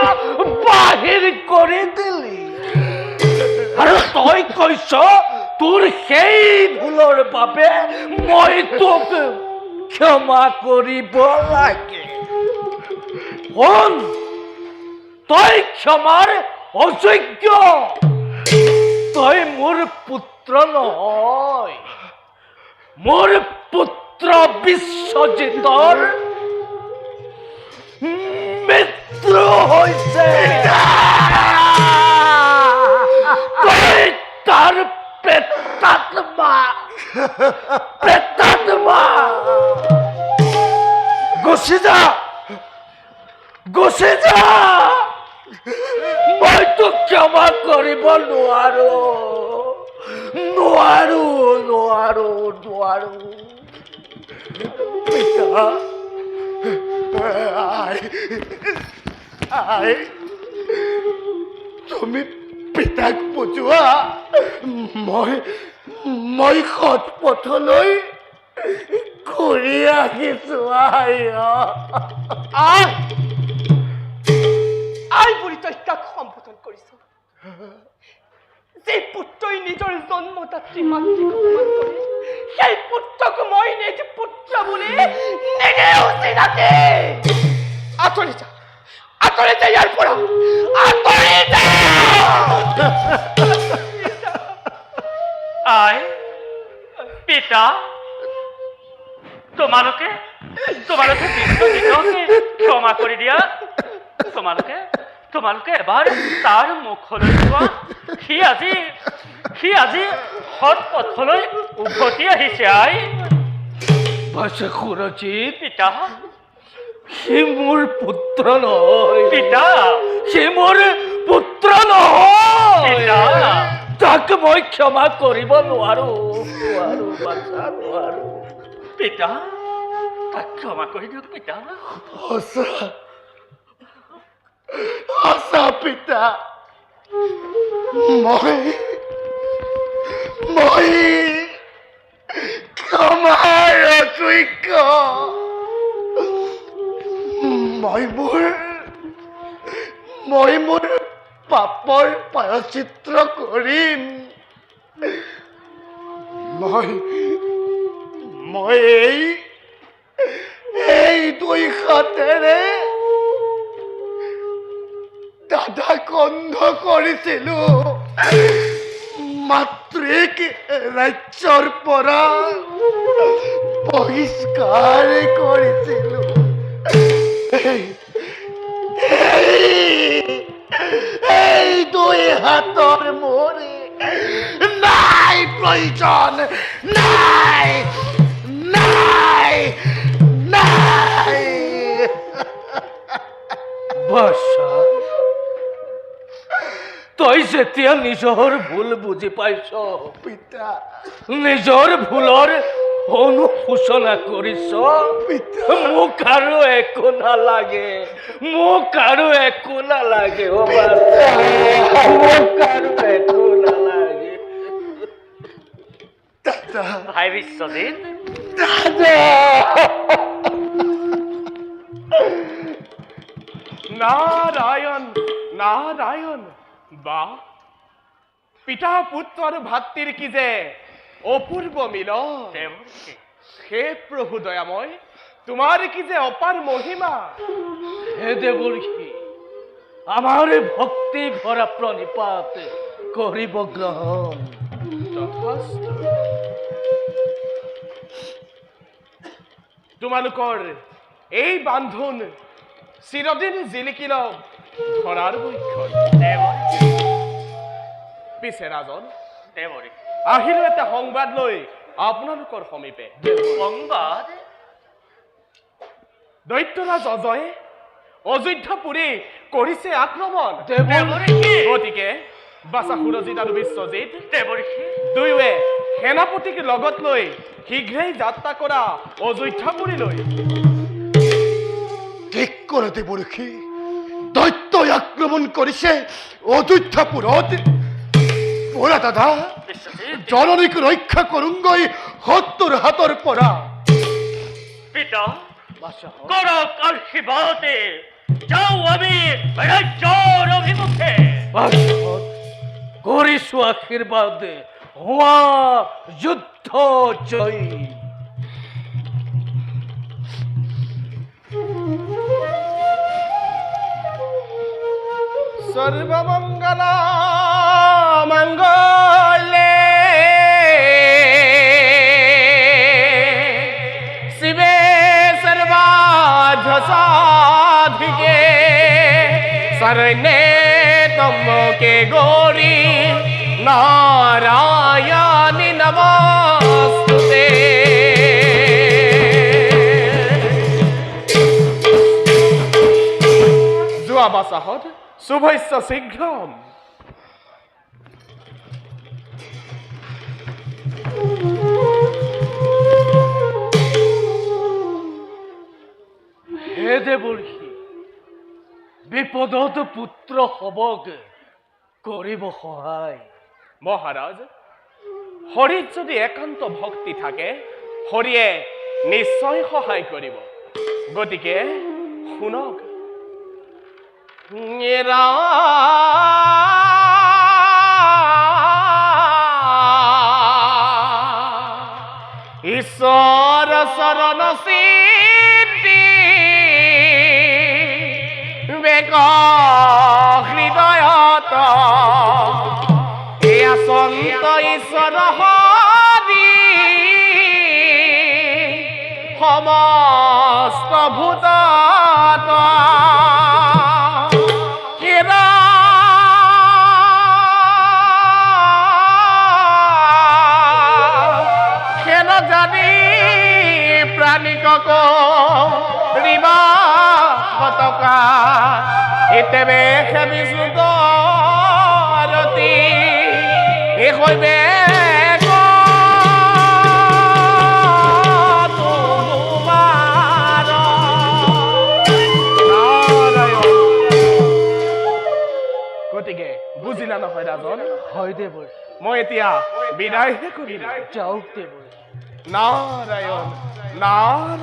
বাহিৰ কৰি দিলি, আৰু তই কৈছ তোৰ সেই ভুলৰ বাবে মই তোক ক্ষমা কৰিব লাগে। শুন, তই ক্ষমাৰ অযোগ্য। তই মোৰ পুত্ৰ নহয়, মোৰ পুত্ৰ বিশ্বজিতৰ মৃত্যু হৈছে। তই তাৰ প্ৰেতাত্মা। গুচি যা। মই তোক ক্ষমা কৰিব নোৱাৰো। পিতা তুমি পিতাক বুজোৱা। মই সৎ পথলৈ ঘূৰি আহিছো। আই বুলি তই কাক সম্বোধন কৰিছ? যে পুত্ৰই নিজৰ জন্মদাত্ৰী মাতৃক অপমান কৰে, সেই পুত্ৰক মই নিজ পুত্ৰ বুলি নিজেও চিনাকি। আঁতৰি যা ইয়াৰ পৰা, আঁতৰি যা। আই পিতা, তোমালোকে বিশ্বজিতকে ক্ষমা কৰি দিয়া। তোমালোকে এবাৰ তাৰ মুখলৈ চোৱা। সি আজি সৎ পথলৈ উভতি আহিছে। আই সুৰজিত, পিতা, সি মোৰ পুত্ৰ নহয়। পিতা, সি মোৰ পুত্ৰ নহয়। পিতা, তাক মই ক্ষমা কৰিব নোৱাৰো। পিতা, তাক ক্ষমা কৰি দিয়ক পিতা। সঁচা পিতা, মই ক্ষমাৰ অযোগ্য। মই মোৰ পাপৰ প্ৰায়শ্চিত্ত কৰিম। মই এই এই দুই হাতেৰে দাদা কন্ধ কৰিছিলো, মাতৃক ৰাজ্যৰ পৰা বহিষ্কাৰ কৰিছিলো। এই দুই হাতৰ মোৰে নাই প্ৰয়োজন, নাই নাই নাই। বাছা, তই যেতিয়া নিজৰ ভুল বুজি পাইছ, পিতা নিজৰ ভুলৰ অনুশোচনা কৰিছ, মোক আৰু একো নালাগে, মোক আৰু একো নালাগে, অ বাছা, মোক আৰু একো নালাগে। ভাই বিশ্বজিৎ, নারায়ণ নারায়ণ, বা পিতা পুত্ৰ আৰু ভাতৃৰ কি যে অপূৰ্ব মিলন। হে প্ৰভু দয়াময়, তোমাৰ কি যে অপাৰ মহিমা। হে দেৱৰ্ষি, আমাৰ ভক্তি ভৰা প্ৰণিপাত কৰিব গ্ৰহণ। তথাস্তু। তোমালোকৰ এই বান্ধোন চিৰদিন জিলিকি লওক ধৰাৰ বৈক্ষণ। পিছে ৰাজন, আহিলো এটা সংবাদ লৈ আপোনালোকৰ সমীপে। সংবাদ? দৈত্যৰাজ অজয়ে অযোধ্যাপুৰী কৰিছে আক্ৰমণ। গতিকে বাছা সুৰজিত আৰু বিশ্বজিৎ দুয়োৱে সেনাপতিক লগত লৈ শীঘ্ৰেই যাত্ৰা কৰা অযোধ্যাপুৰীলৈ। ঠিক কৰে দেৱৰ্ষি, দৈত্যই আক্ৰমণ কৰিছে অযোধ্যাপুৰত। বৰা দাদা, জননীক ৰক্ষা কৰোঁগৈ শত্ৰুৰ হাতৰ পৰা। পিতা, কৰক আশীৰ্বাদে যাওঁ আমি ৰাজ্যৰ অভিমুখে। পাছত কৰিছো আশীৰ্বাদ, হোৱা যুদ্ধ জয়ী। সর্বমঙ্গল মঙ্গলে শিবে সর্বাধিকে শরণ্যে তম্বকে গৌরী নারায়ণী নমস্তুতে। যোৱা বাছাহত শুভস্য শীঘ্ৰম। হে দেৱৰ্ষি, বিপদত পুত্ৰ হবক কৰিব সহায়। মহাৰাজ, হৰিত যদি একান্ত ভক্তি থাকে, হৰিয়ে নিশ্চয় সহায় কৰিব। গতিকে শুনক। ঈশ্বৰ চৰণ চিন্তি বেক হৃদয়ত এয়া সন্ত ঈশ্বৰ হৰি সমস্ত ভূতত প্রাণিকক রিবা কতকা এতেবে বিশুদ্ধ রতি এ হইবে গতিকে বুজিলা নহয় ৰাজন? হয় দেৱৰ্ষি, মই এতিয়া বিদায়হে কৰিলো। যাওক দেৱৰ্ষি। নারায়ণ নারায়ণ।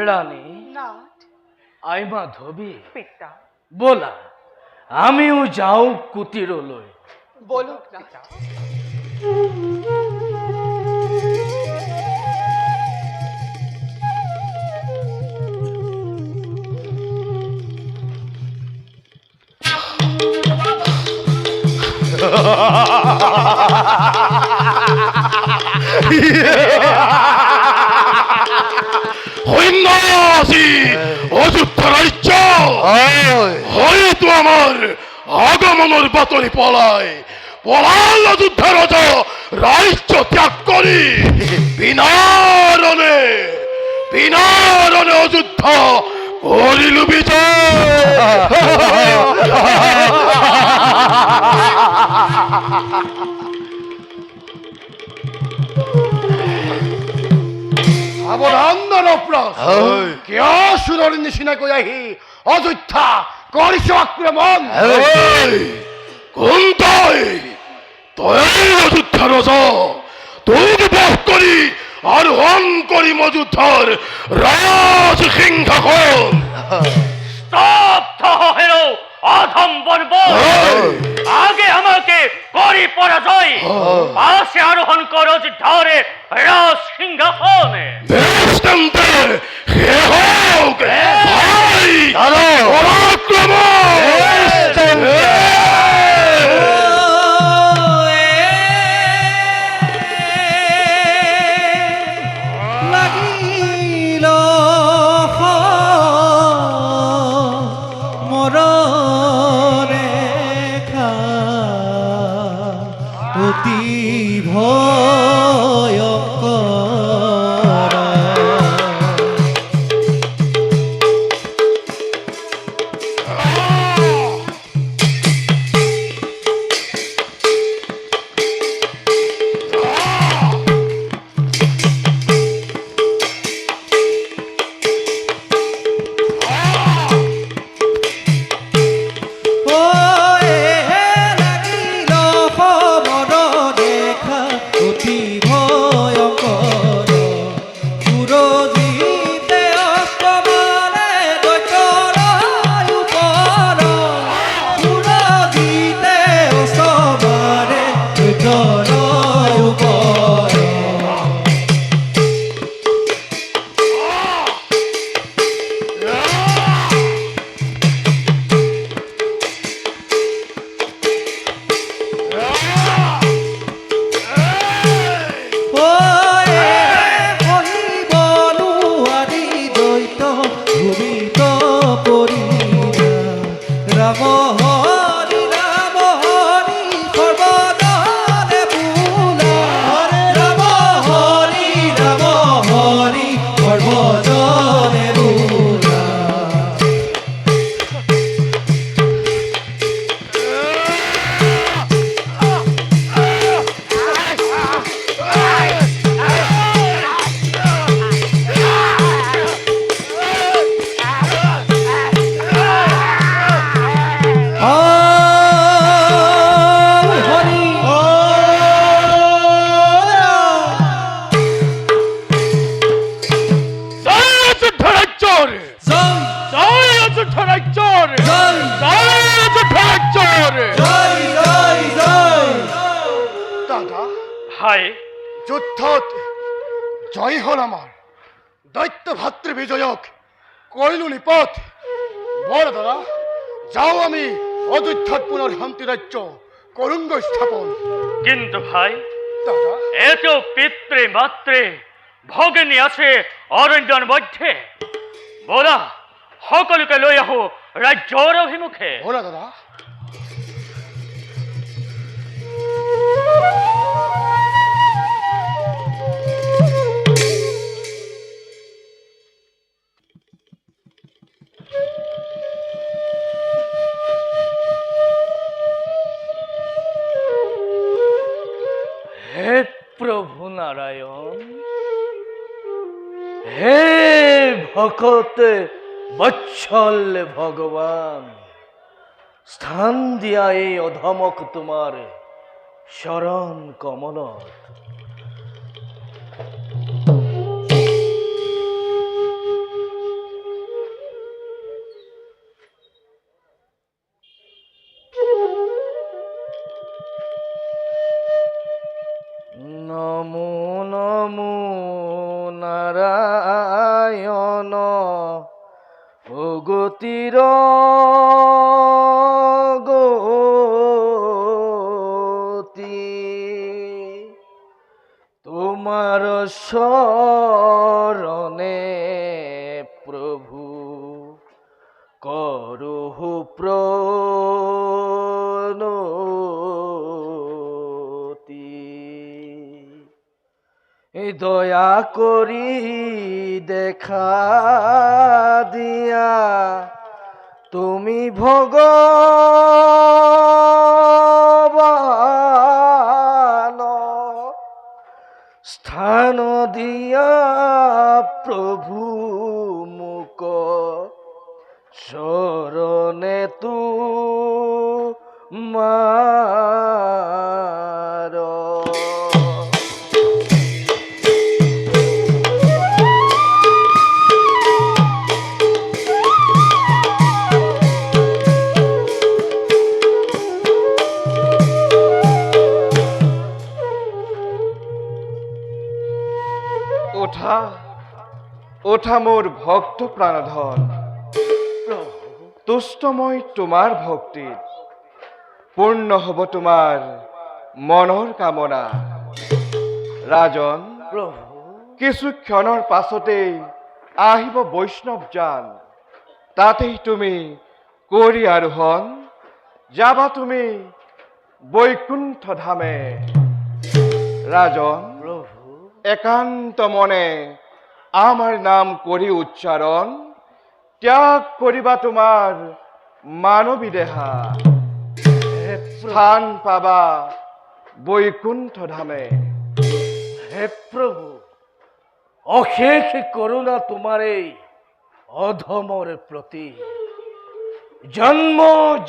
রানী, নাথ, আই মাধৱী, পিতা, ব'লা আমিও যাওঁ কুটিৰলৈ। বলুক নাথ। হইন্দাসী অযোধ্যা রাজ্য হয়তো আমার আগমনের বাতরি পলায় পলাল অযোধ্যা রাজা রাজ্য ত্যাগ করি বিনারণে অযোধ্যা করিল বিজয়। সাবধান নরপ্রাস কিয় সুৰৰ নিচিনা কৈ আহি অযোধ্যা কৰিছ আক্ৰমণ। কোন তই অযোধ্যা ৰজা তোক বধ কৰি আৰোহণ কৰিম অযোধ্যাৰ ৰাজ সিংহাসন। স্তব্ধ হেরো অধম বর্বর, আগে আমাকে করি পরাজয়, পাশে আরোহণ করো ঝড়ে রাজ সিংহাসনে। বেষ্টন্তে হে হোক ভাই পরাক্রম। লাগিল মররেখা অতি ভয়ঙ্কর। হায় যুদ্ধত জয় হল আমার দৈত্য ভাতৃ বিজয়ক কইলু নিপথ। বড় দাদা যাও আমি অযোধ্যাত পুনর শান্তি রাজ্য করুঙ্গ স্থাপন। কিন্তু ভাই দাদা এত পিতৃ মাতৃ ভগিনী আছে অরণ্যর মধ্যে, বলা সকলকে লৈ আহো রাজ্যর অভিমুখে। বড় দাদা হে প্রভু নারায়ণ, হে ভকত বৎসল ভগবান, স্থান দিয়া এই অধমক তোমার শরণ কমলত। ভক্তির গতি তোমার শরণে প্রভু করুহ প্রণতি দয়া করি দেখা দিয়া তুমি ভগবান স্থান দিয়া প্রভু মুক শরণে তু মার ওঠা ওঠা মোর ভক্ত প্রাণধন তুষ্টময় তোমাৰ ভক্তিত পূৰ্ণ হ'ব তোমাৰ মনৰ কামনা ৰাজন কিছু ক্ষণৰ পাছতেই আহিব বৈষ্ণৱ যান তাতেই তুমি কৰি আৰোহণ যাবা তুমি বৈকুণ্ঠ ধামে ৰাজন একান্ত মনে আমার নাম করি উচ্চারণ ত্যাগ করিবা তোমার মানবী দেহা স্থান পাবা বৈকুণ্ঠ ধামে। হে প্রভু অশেষ করুণা তোমার এই অধমর প্রতি জন্ম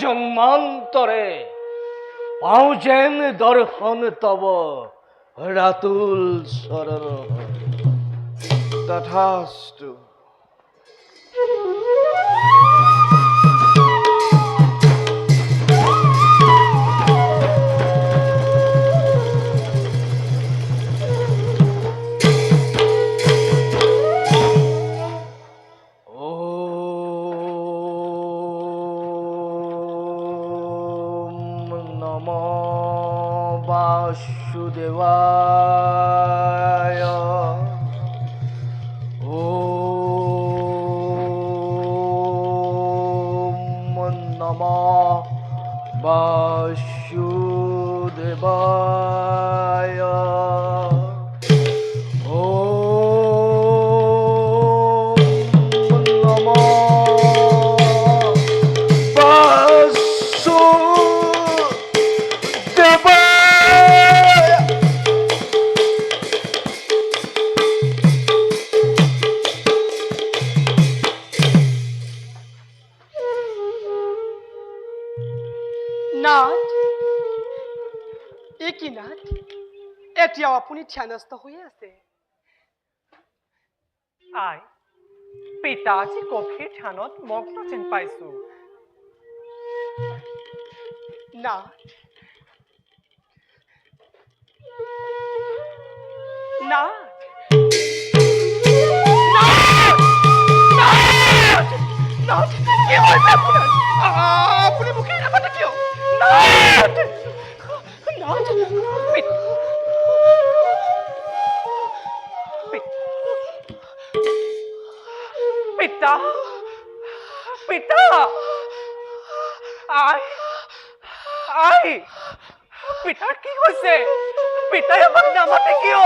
জন্মান্তরে পাও যেন দর্শন তব রাতুল শরণ তথাস্তু। বাসুদেবায় ওম নমঃ বাসুদেবায় ওম নমঃ নাথ কি নাথ এতিয়াও আপুনি ধ্যানস্থ হৈ আছে? আই পিতাজী গভীৰ ধ্যানত মগ্ন যেন পাইছো। নাথ নাথ নাথ কি হৈছে আপোনাৰ? আপুনি মুখে নাপাতে কিয়? নাথ নাথ পিতা পিতা আই আই পিতাৰ কি হৈছে? পিতাই আমাক নামাতে কিয়?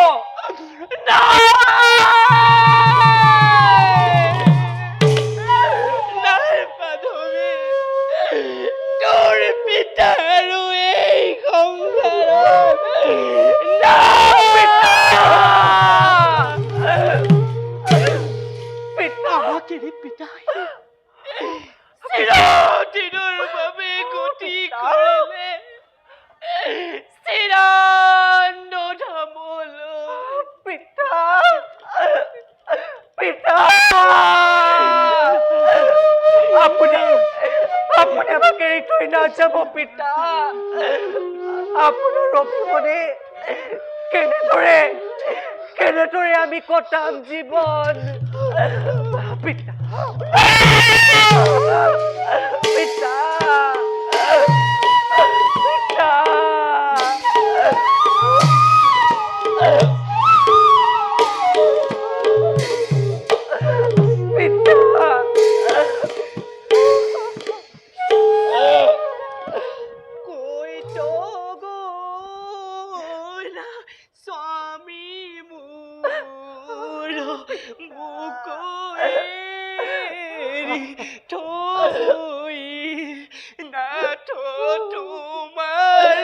নাই মাধৱী তোৰ পিতা আৰু এই সংসাৰত পিতা আমাক এৰি পিতাই চিৰদিনৰ বাবে গতি কৰিলে পিতা পিতা আপুনি আপুনি আমাক এৰি থৈ নাযাব পিতা। আপোনাৰ অভিমনে কেনেদৰে আমি কটাম জীৱন পিতা। কই তো গ'লা স্বামী মোৰ মোক এৰি থৈ নাথ তোমাৰ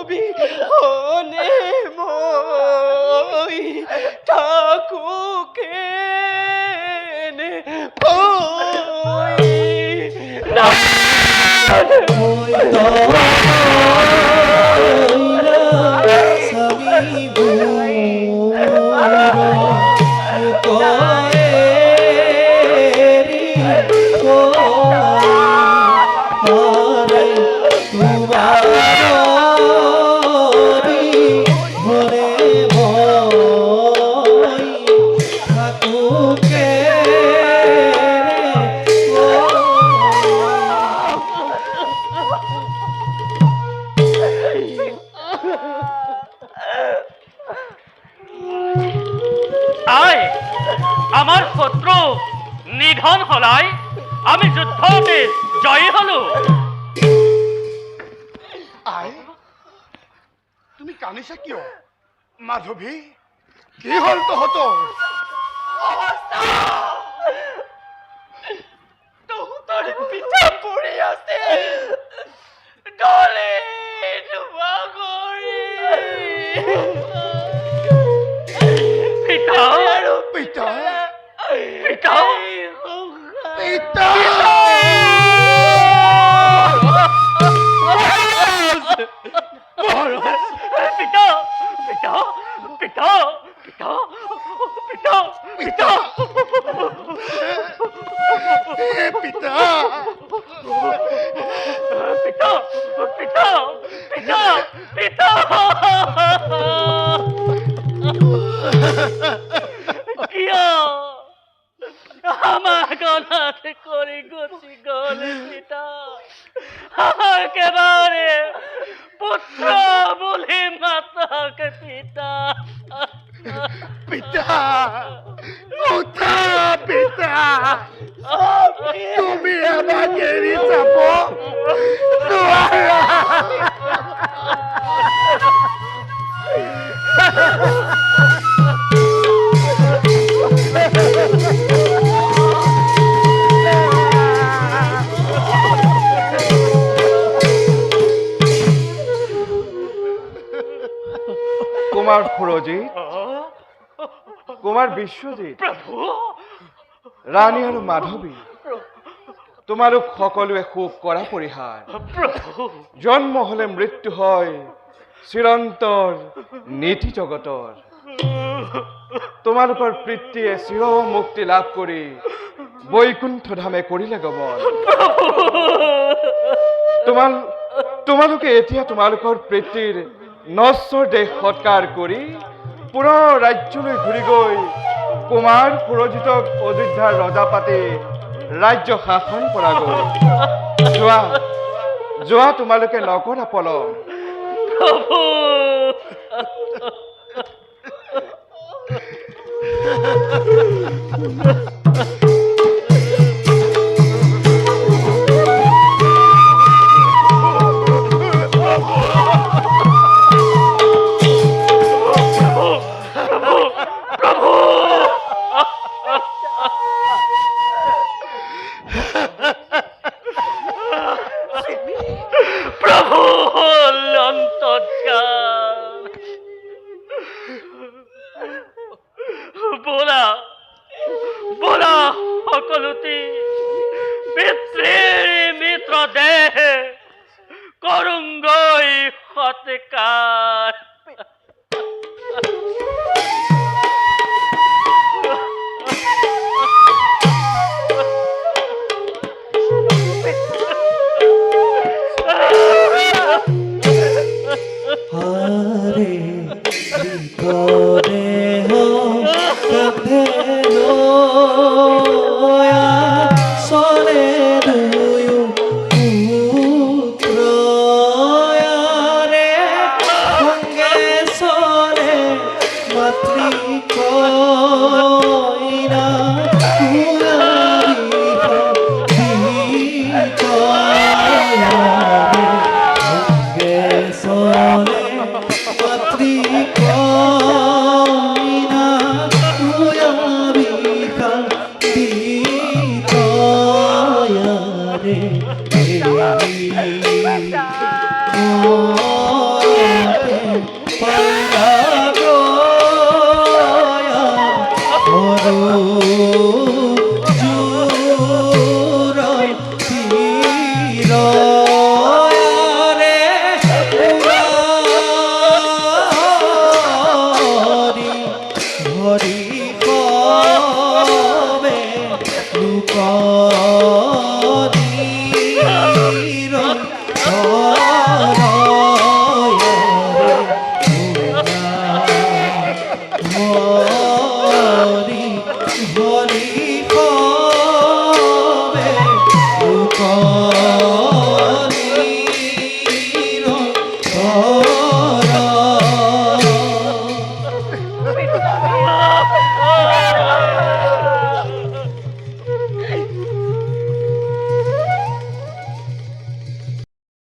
অবিহনে মই থাকো কেনে আয় আমার শত্রু নিধন হলাই আমি যুদ্ধতে জয়ী হলো। আই তুমি কানিছা কিয়? মাধৱী কি হ'ল তহঁতৰ? তহঁতৰ পিঠা পৰি আছে গলে ধোৱা কৰি পিতা পিতা পিতা পিতা পিতা পিতা পিতা পিতা পিতা পিতা হে পিতা পিতা পিতা পিতা পিতা কিয় আমার গলাতে করে গছি গলে পিতা একেবারে পুত্র বলে মাতাকে পিতা পিতা কোথা পিতা তুমি আমাকে এড়ি যাব নোৱাৰা। কুমার সুৰজিত, কুমার বিশ্বজিৎ, প্রভু ৰাণী আৰু মাধৱী, তোমালোক সকলোৱে শোক কৰা পৰিহাৰ। প্রভু জন্ম হলে মৃত্যু হয় চিৰন্তৰ নীতি জগতৰ। তোমালোকৰ পিতৃয়ে চিৰ মুক্তি লাভ কৰি বৈকুণ্ঠ ধামে কৰিলে গমন। তোমালোকে এতিয়া তোমালোকৰ পিতৃৰ নশ্বৰ দেহ সৎকাৰ কৰি পুনৰ ৰাজ্যলৈ ঘূৰি গৈ কুমাৰ সুৰজিতক অযোধ্যাৰ ৰজা পাতি ৰাজ্য শাসন কৰা গ'ল। যোৱা যোৱা তোমালোকে নকৰা পলম। প্রভু প্রভু অন্তর্যান বোলা বোলা সকলতি পিতৃৰ মিত্ৰ দেহ করুঙ্গই সৎকাৰ। হারে করে হো কবে লোয়া Oh